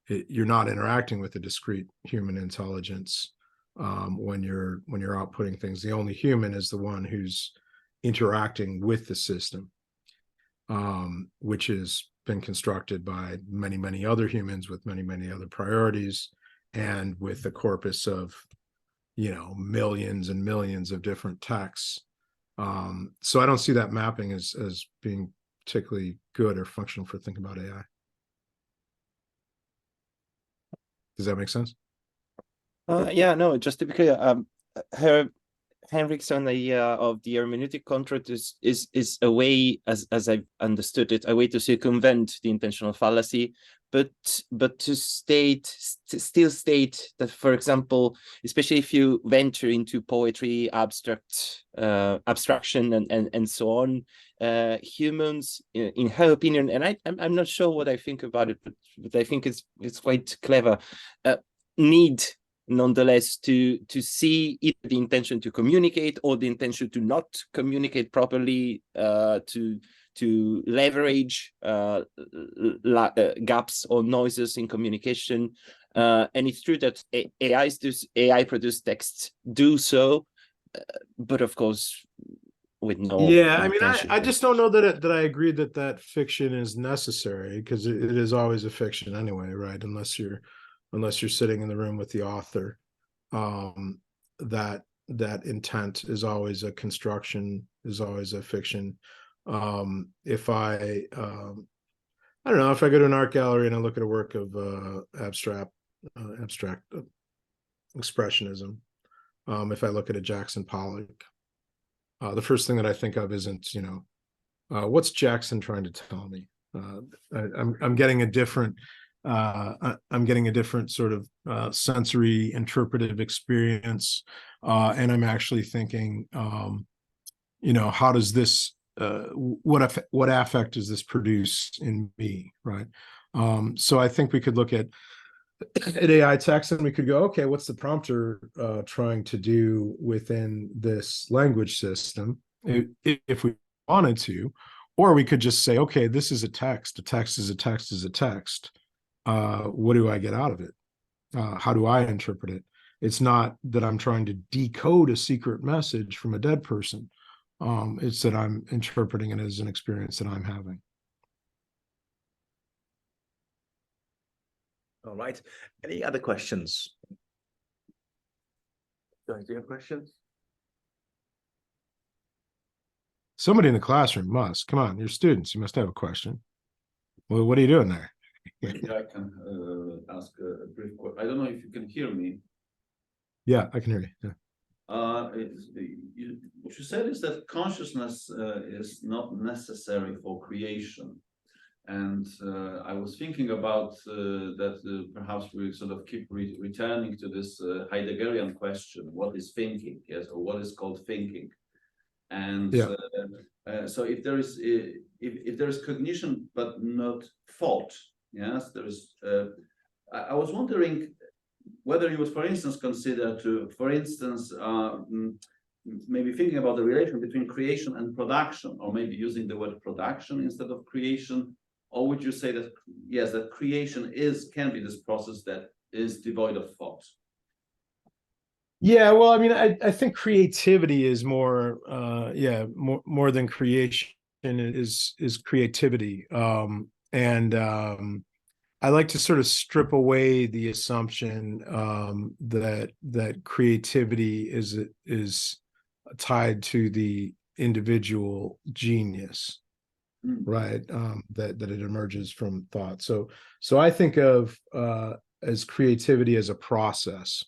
you're not interacting with a discrete human intelligence when you're outputting things. The only human is the one who's interacting with the system, which has been constructed by many other humans with many other priorities, and with a corpus of millions and millions of different texts. So I don't see that mapping as being particularly good or functional for thinking about AI. Does that make sense? Yeah, no, just to be clear, Henrik's idea of the hermeneutic contract is a way, as I've understood it, a way to circumvent the intentional fallacy, but to still state that, for example, especially if you venture into poetry, abstraction, and so on, humans, in her opinion, and I'm not sure what I think about it, but I think it's quite clever, need nonetheless to see either the intention to communicate or the intention to not communicate properly, to leverage gaps or noises in communication. And it's true that AI produced texts do so, but of course with no intention. I just don't know that I agree that fiction is necessary, because it is always a fiction anyway, right? Unless you're sitting in the room with the author, that intent is always a construction, is always a fiction. If I don't know, if I go to an art gallery and I look at a work of abstract expressionism, if I look at a Jackson Pollock, the first thing that I think of isn't, what's Jackson trying to tell me? I'm getting a different sort of sensory interpretive experience, and I'm actually thinking, how does this, what affect does this produce in me, right? So I think we could look at AI text and we could go, okay, what's the prompter trying to do within this language system, if we wanted to, or we could just say, okay, this is a text. A text is a text is a text. What do I get out of it? How do I interpret it? It's not that I'm trying to decode a secret message from a dead person. It's that I'm interpreting it as an experience that I'm having. All right. Any other questions? Do you have questions? Somebody in the classroom must. Come on, you're students. You must have a question. Well, what are you doing there? Maybe I can ask a brief question. I don't know if you can hear me. Yeah, I can hear you. Yeah. What you said is that consciousness is not necessary for creation. And I was thinking about that perhaps we sort of keep returning to this Heideggerian question, what is thinking, yes, or what is called thinking? And yeah. So if there is cognition but not thought, yes, there is. I was wondering whether you would, for instance, consider for instance, maybe thinking about the relation between creation and production, or maybe using the word production instead of creation, or would you say that yes, that creation can be this process that is devoid of thought? Yeah, well, I mean, I think creativity is more than creation is creativity. I like to sort of strip away the assumption that creativity is tied to the individual genius. right? That it emerges from thought. So I think of as creativity as a process,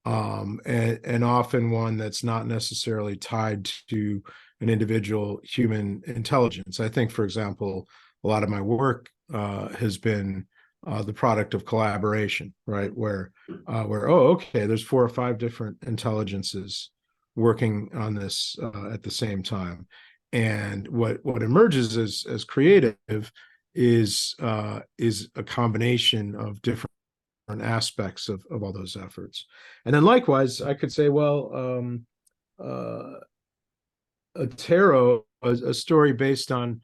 and often one that's not necessarily tied to an individual human intelligence. I think, for example, a lot of my work has been the product of collaboration, right? Where oh, okay, there's 4 or 5 different intelligences working on this at the same time, and what emerges as creative is a combination of different aspects of all those efforts. And then likewise, I could say, well, a tarot, a story based on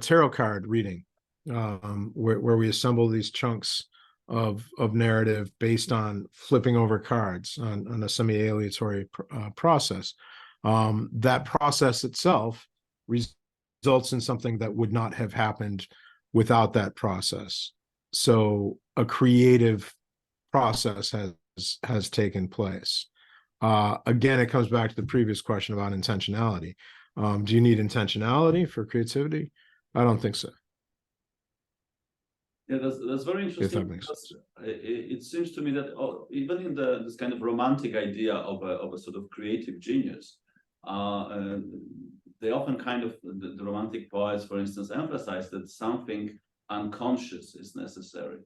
tarot card reading, where we assemble these chunks of narrative based on flipping over cards on a semi-aleatory process. That process itself results in something that would not have happened without that process. So a creative process has taken place. Again, it comes back to the previous question about intentionality. Do you need intentionality for creativity? I don't think so. Yeah, that's very interesting. Because it seems to me that even in this kind of romantic idea of a sort of creative genius, they often kind of the romantic poets, for instance, emphasize that something unconscious is necessary,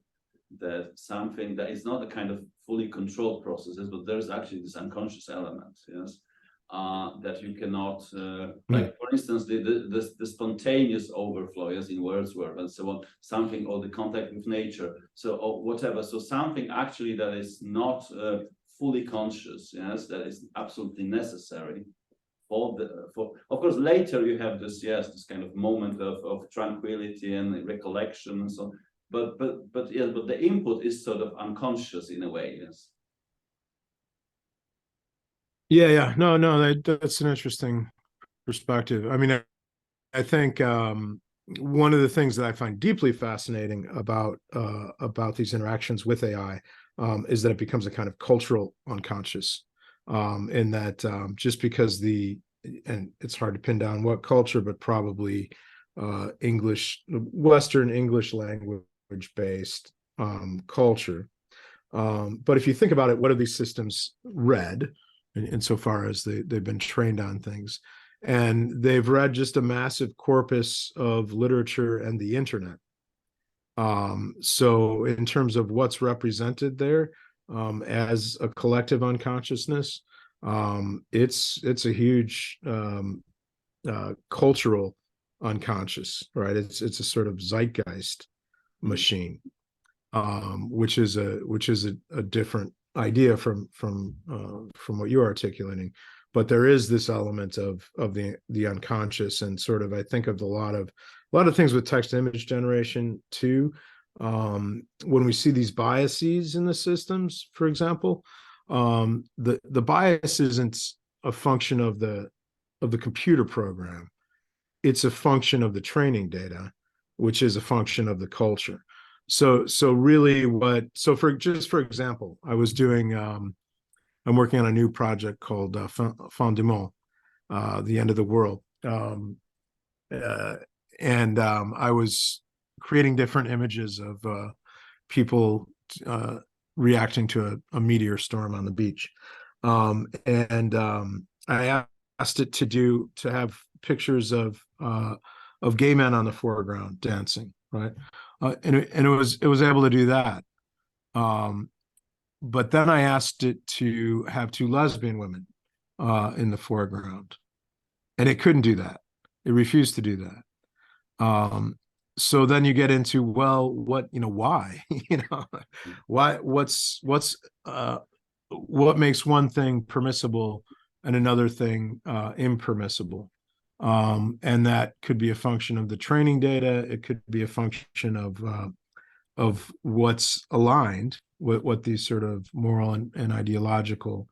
that something that is not a kind of fully controlled processes, but there's actually this unconscious element, yes, that you cannot, like for instance, the spontaneous overflow, yes, in Wordsworth and so on, something, or the contact with nature, so or whatever, so something actually that is not fully conscious, yes, that is absolutely necessary for of course later you have this, yes, this kind of moment of tranquility and recollection and so on. But yes, but the input is sort of unconscious in a way, yes. Yeah. No, that's an interesting perspective. I mean, I think one of the things that I find deeply fascinating about these interactions with AI is that it becomes a kind of cultural unconscious, in that just because and it's hard to pin down what culture, but probably Western English language based culture. But if you think about it, what are these systems read insofar as they've been trained on things? And they've read just a massive corpus of literature and the internet. So in terms of what's represented there as a collective unconsciousness, it's a huge cultural unconscious, right? It's a sort of zeitgeist machine, which is a different idea from what you're articulating. But there is this element of the unconscious, and sort of, I think of a lot of things with text image generation too. When we see these biases in the systems, for example, the bias isn't a function of the computer program. It's a function of the training data, which is a function of the culture. So really for example, I was doing I'm working on a new project called Fin du Monde, the end of the world. And I was creating different images of people reacting to a meteor storm on the beach. I asked it to have pictures of gay men on the foreground dancing, right? And it was able to do that. But then I asked it to have 2 lesbian women in the foreground, and it couldn't do that. It refused to do that. So then you get into, well, why? What makes one thing permissible and another thing impermissible? And that could be a function of the training data. It could be a function of what's aligned, what these sort of moral and ideological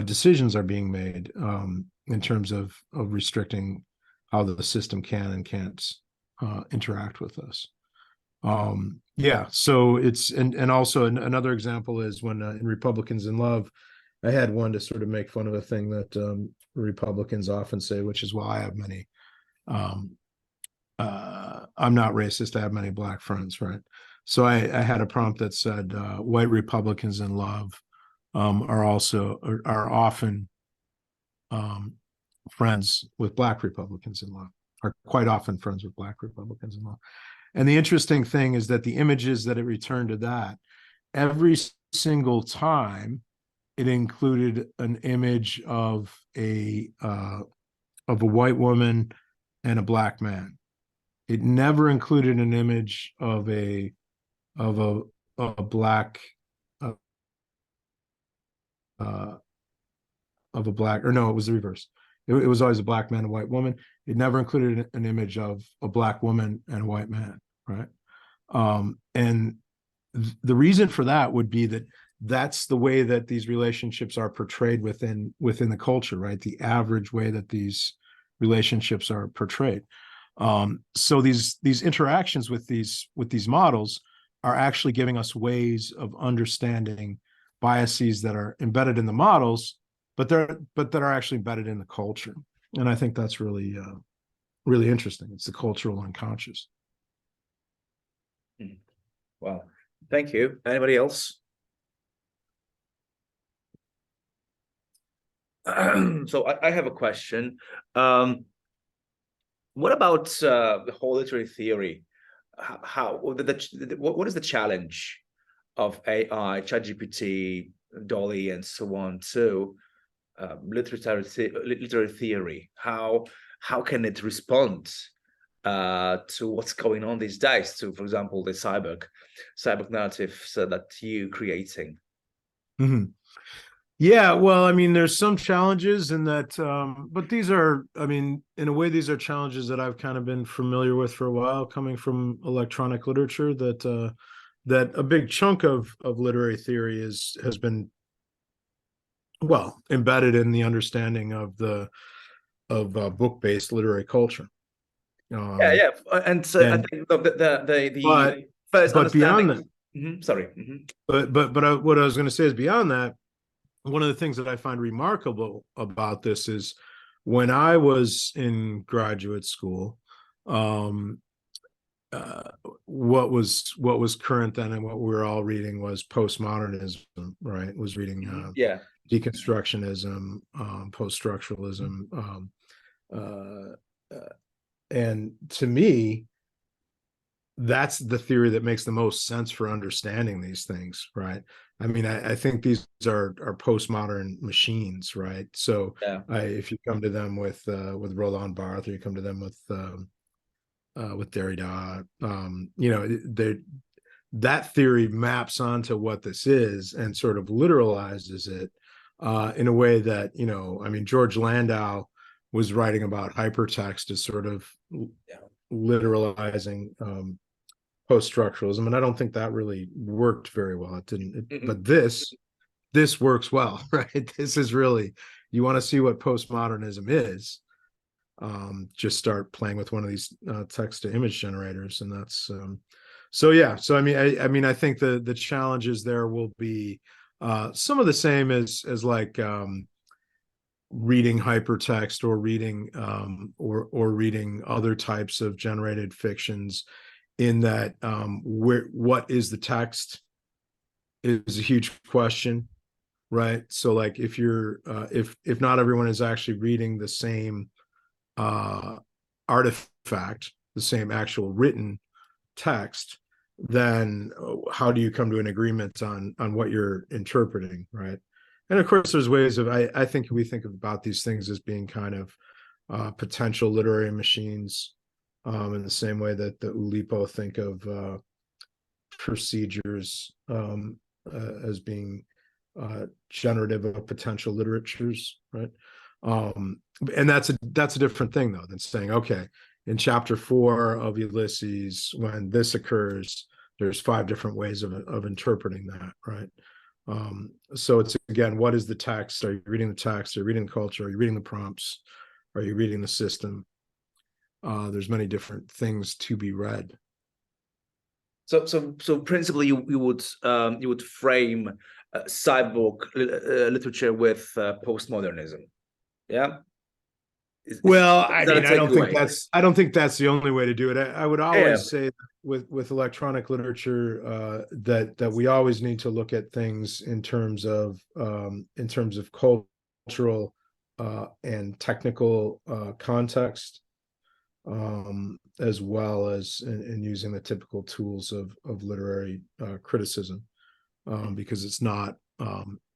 decisions are being made in terms of restricting how the system can and can't interact with us. So it's, and also another example is when in Republicans in Love, I had one to sort of make fun of a thing that Republicans often say, which is, well, I have many I'm not racist. I have many black friends, right? So I had a prompt that said, white Republicans in love are often friends with black Republicans in law, are quite often friends with black Republicans in law. And the interesting thing is that the images that it returned to that, every single time it included an image of a white woman and a black man. It never included an image of a black of a black, or no, it was the reverse. It was always a black man and a white woman. It never included an image of a black woman and a white man, right? And the reason for that would be that that's the way that these relationships are portrayed within the culture, right? The average way that these relationships are portrayed. So these interactions with these models are actually giving us ways of understanding biases that are embedded in the models, but that are actually embedded in the culture. And I think that's really really interesting. It's the cultural unconscious. Well, thank you. Anybody else? So I have a question. What about the whole literary theory? What is the challenge of AI, ChatGPT, Dolly, and so on to literary theory? How can it respond to what's going on these days? To, for example, the cyborg narratives that you're creating. Mm-hmm. Yeah, well, I mean, there's some challenges in that, but these are, I mean, in a way, these are challenges that I've kind of been familiar with for a while, coming from electronic literature. That a big chunk of literary theory has been, well, embedded in the understanding of book-based literary culture. Yeah, and so I think the first but beyond that, sorry. But what I was going to say is, beyond that, one of the things that I find remarkable about this is, when I was in graduate school, what was current then and what we were all reading was postmodernism, right? Was reading deconstructionism, post-structuralism, and to me, that's the theory that makes the most sense for understanding these things, right? I mean, I think these are postmodern machines, right? So if you come to them with Roland Barthes, or you come to them with Derrida, you know, that theory maps onto what this is and sort of literalizes it in a way that, you know, I mean, George Landau was writing about hypertext as sort of literalizing post-structuralism, and I don't think that really worked very well. It didn't, but this works well, right? This is really, you want to see what postmodernism is, just start playing with one of these text-to-image generators, and that's so yeah. So I mean, I think the challenges there will be some of the same as like reading hypertext, or reading or reading other types of generated fictions, in that what is the text is a huge question, right? So like, if you're if not everyone is actually reading the same artifact, the same actual written text, then how do you come to an agreement on what you're interpreting, right? And of course, there's ways of, I think we think about these things as being kind of potential literary machines, in the same way that the Oulipo think of procedures as being generative of potential literatures, right? And that's a different thing, though, than saying, okay, in chapter 4 of Ulysses, when this occurs, there's 5 different ways of interpreting that, right? So it's, again, what is the text? Are you reading the text? Are you reading the culture? Are you reading the prompts? Are you reading the system? There's many different things to be read. So principally, you would frame cyborg literature with postmodernism, yeah. Well, Is I that a mean, takeaway? I don't think that's the only way to do it. I would Yeah. always say with electronic literature that we always need to look at things in terms of cultural and technical context, as well as in using the typical tools of literary criticism, because it's not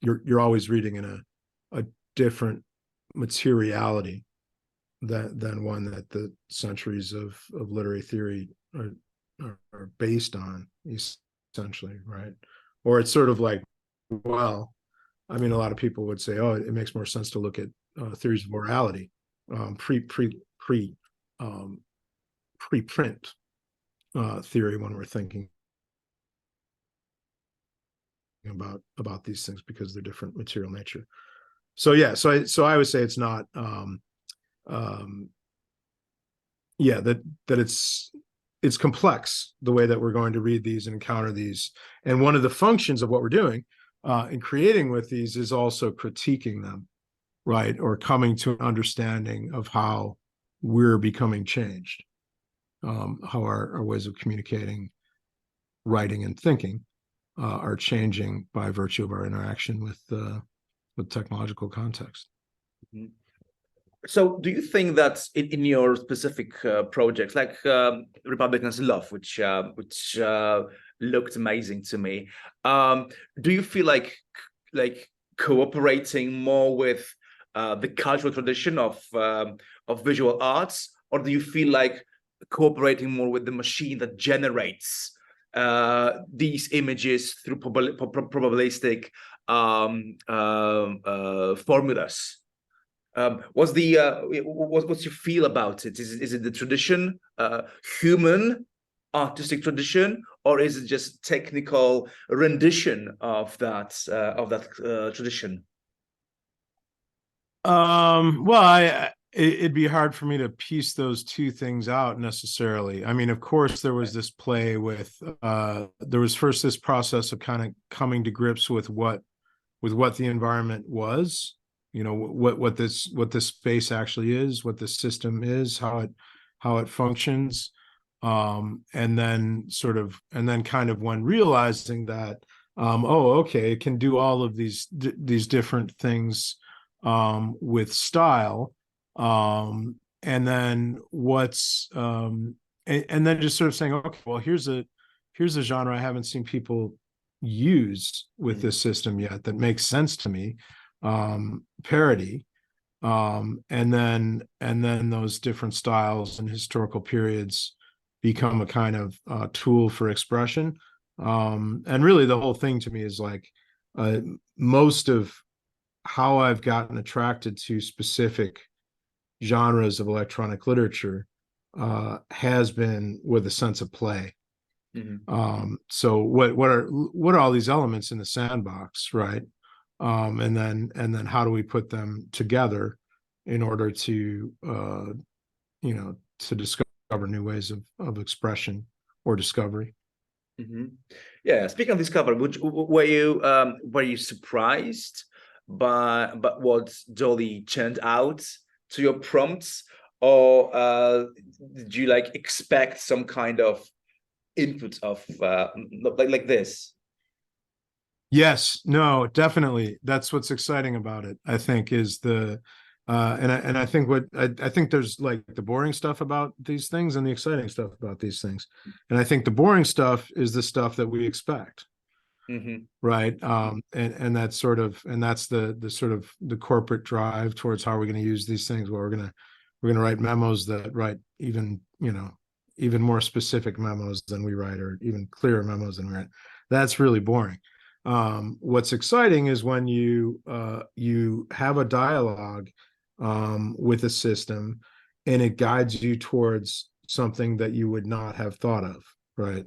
you're always reading in a different materiality than one that the centuries of literary theory are based on, essentially, right? Or it's sort of like, well, I mean, a lot of people would say, oh, it makes more sense to look at theories of morality, pre-print theory when we're thinking about these things, because they're different material nature. So yeah, so I would say it's not yeah, that it's complex, the way that we're going to read these and encounter these. And one of the functions of what we're doing in creating with these is also critiquing them, right? Or coming to an understanding of how we're becoming changed, how our ways of communicating, writing, and thinking are changing by virtue of our interaction with technological context. Mhm. So do you think that in your specific projects, like Republicans Love, which looked amazing to me, do you feel like cooperating more with the cultural tradition of visual arts, or do you feel like cooperating more with the machine that generates these images through probabilistic formulas? What's your feel about it? Is it the tradition, human artistic tradition, or is it just technical rendition of that tradition? Well, it'd be hard for me to piece those two things out necessarily. I mean, of course, there was this play with there was first this process of kind of coming to grips with what the environment was, you know, what this space actually is, what the system is, how it functions, and then kind of when realizing that, oh, okay, it can do all of these different things with style, and then and then just sort of saying, okay, well, here's a genre I haven't seen people use with this system yet that makes sense to me, parody, and then those different styles and historical periods become a kind of tool for expression, and really the whole thing to me is like most of how I've gotten attracted to specific genres of electronic literature has been with a sense of play. So what are all these elements in the sandbox, right? And then how do we put them together in order to to discover new ways of expression or discovery? Yeah, speaking of discovery, were you surprised by what Dolly churned out to your prompts, or did you like expect some kind of input of like this? Yes, no, definitely. That's what's exciting about it, I think, is the and I think I think there's like the boring stuff about these things and the exciting stuff about these things. And I think the boring stuff is the stuff that we expect. Right. And that's the sort of the corporate drive towards how we're going to use these things. Well, we're going to write memos that write even more specific memos than we write, or even clearer memos than we write. That's really boring. What's exciting is when you have a dialogue with a system, and it guides you towards something that you would not have thought of, right?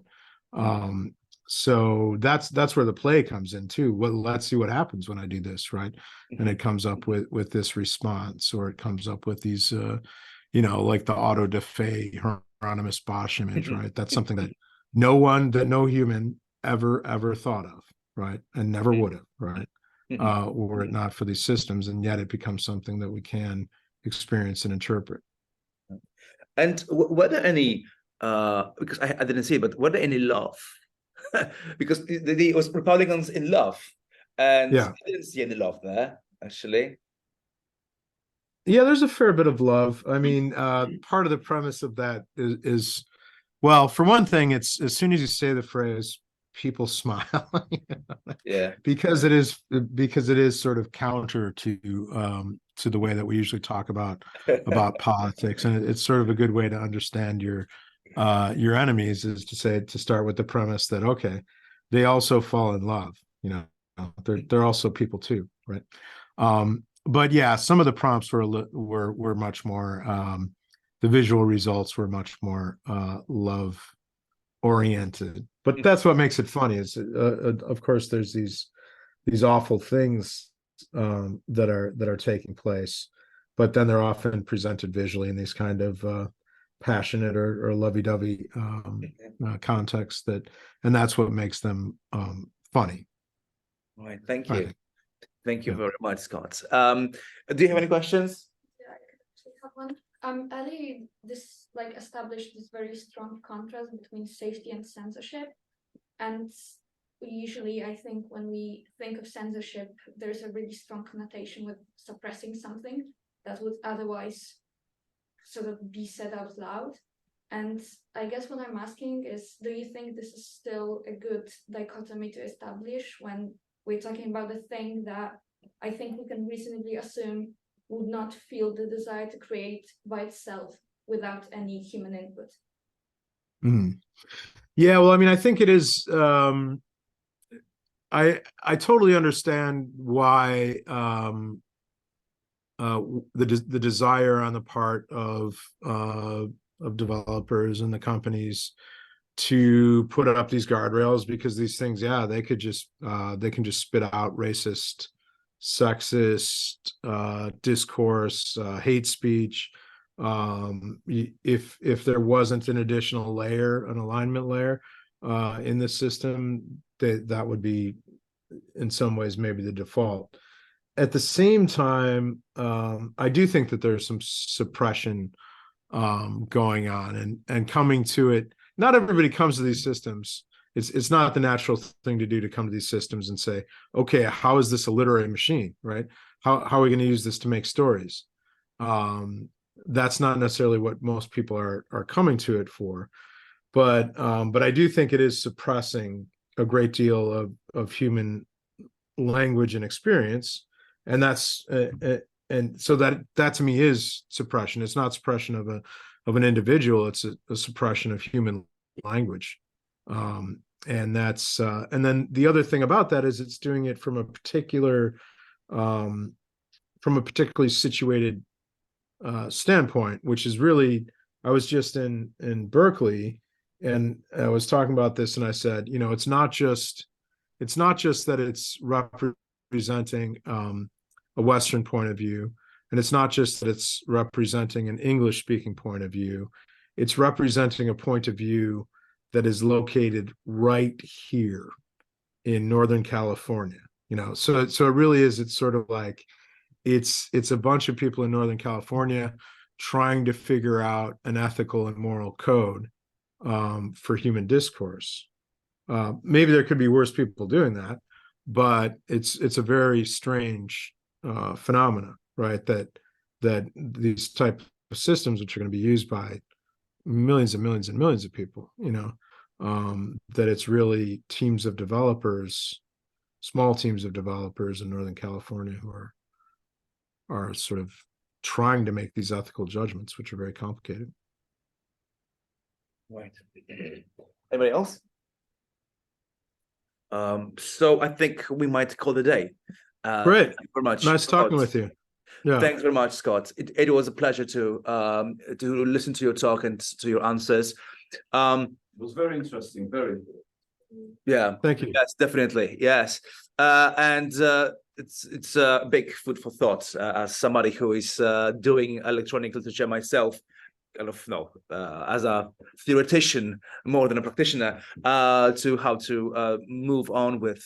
So that's where the play comes in too. Well, let's see what happens when I do this, right? And it comes up with this response, or it comes up with these like the auto da fe Hieronymus Bosch image, right? That's something that no human ever thought of, right? And never would have, right? Were it not for these systems. And yet it becomes something that we can experience and interpret. And were there any, because I didn't see it, but were there any love? Because the was Republicans in love, and Yeah. I didn't see any love there, actually. Yeah, there's a fair bit of love. I mean, part of the premise of that is, well, for one thing, it's as soon as you say the phrase, people smile. Yeah. Because it is sort of counter to the way that we usually talk about politics, and it's sort of a good way to understand your enemies, is to start with the premise that, okay, they also fall in love, you know, they're also people too, right? But yeah, some of the prompts were much more, the visual results were much more love oriented, but that's what makes it funny. Is of course there's these awful things that are taking place, but then they're often presented visually in these kind of passionate or lovey-dovey contexts, and that's what makes them funny. All right, thank I you. think. Thank you Yeah. very much, Scott. Do you have any questions? Yeah, I could actually have one. Ali, this established this very strong contrast between safety and censorship. And usually I think when we think of censorship, there's a really strong connotation with suppressing something that would otherwise sort of be said out loud. And I guess what I'm asking is, do you think this is still a good dichotomy to establish when we're talking about a thing that I think we can reasonably assume would not feel the desire to create by itself without any human input? Mm. Yeah, well, I mean, I think it is. I totally understand why the desire on the part of developers and the companies to put up these guardrails, because these things, yeah, they can just spit out racist, sexist discourse, hate speech. If there wasn't an additional layer, an alignment layer in the system, that would be in some ways maybe the default. At the same time, I do think that there's some suppression going on, and coming to it. Not everybody comes to these systems. It's not the natural thing to do, to come to these systems and say, okay, how is this a literary machine, right? How are we going to use this to make stories? That's not necessarily what most people are coming to it for. But I do think it is suppressing a great deal of human language and experience, and that's and so that to me is suppression. It's not suppression of an individual. It's a suppression of human language, and that's and then the other thing about that is it's doing it from a particularly situated standpoint, which is really, I was just in Berkeley, and I was talking about this, and I said, you know, it's not just that it's representing a Western point of view, and it's not just that it's representing an English speaking point of view. It's representing a point of view that is located right here in Northern California, you know. So it really is, it's sort of like it's a bunch of people in Northern California trying to figure out an ethical and moral code for human discourse. Maybe there could be worse people doing that, but it's a very strange phenomena, right? That these type of systems, which are going to be used by millions and millions and millions of people, you know, that it's really teams of developers, small teams of developers in Northern California who are sort of trying to make these ethical judgments, which are very complicated. Right. Anybody else? So I think we might call it a day. Great. Thank you very much. Nice talking with you. Yeah. Thanks very much, Scott. It was a pleasure to listen to your talk and to your answers. It was very interesting, very. Yeah. Thank you. Yes, definitely. Yes. And it's a big food for thought as somebody who is doing electronic literature myself, kind of as a theoretician more than a practitioner, to how to move on with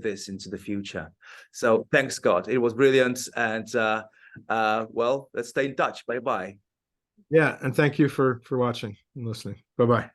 this into the future. So thanks, Scott. It was brilliant, and Well, let's stay in touch. Bye bye. Yeah, and thank you for watching and listening. Bye-bye.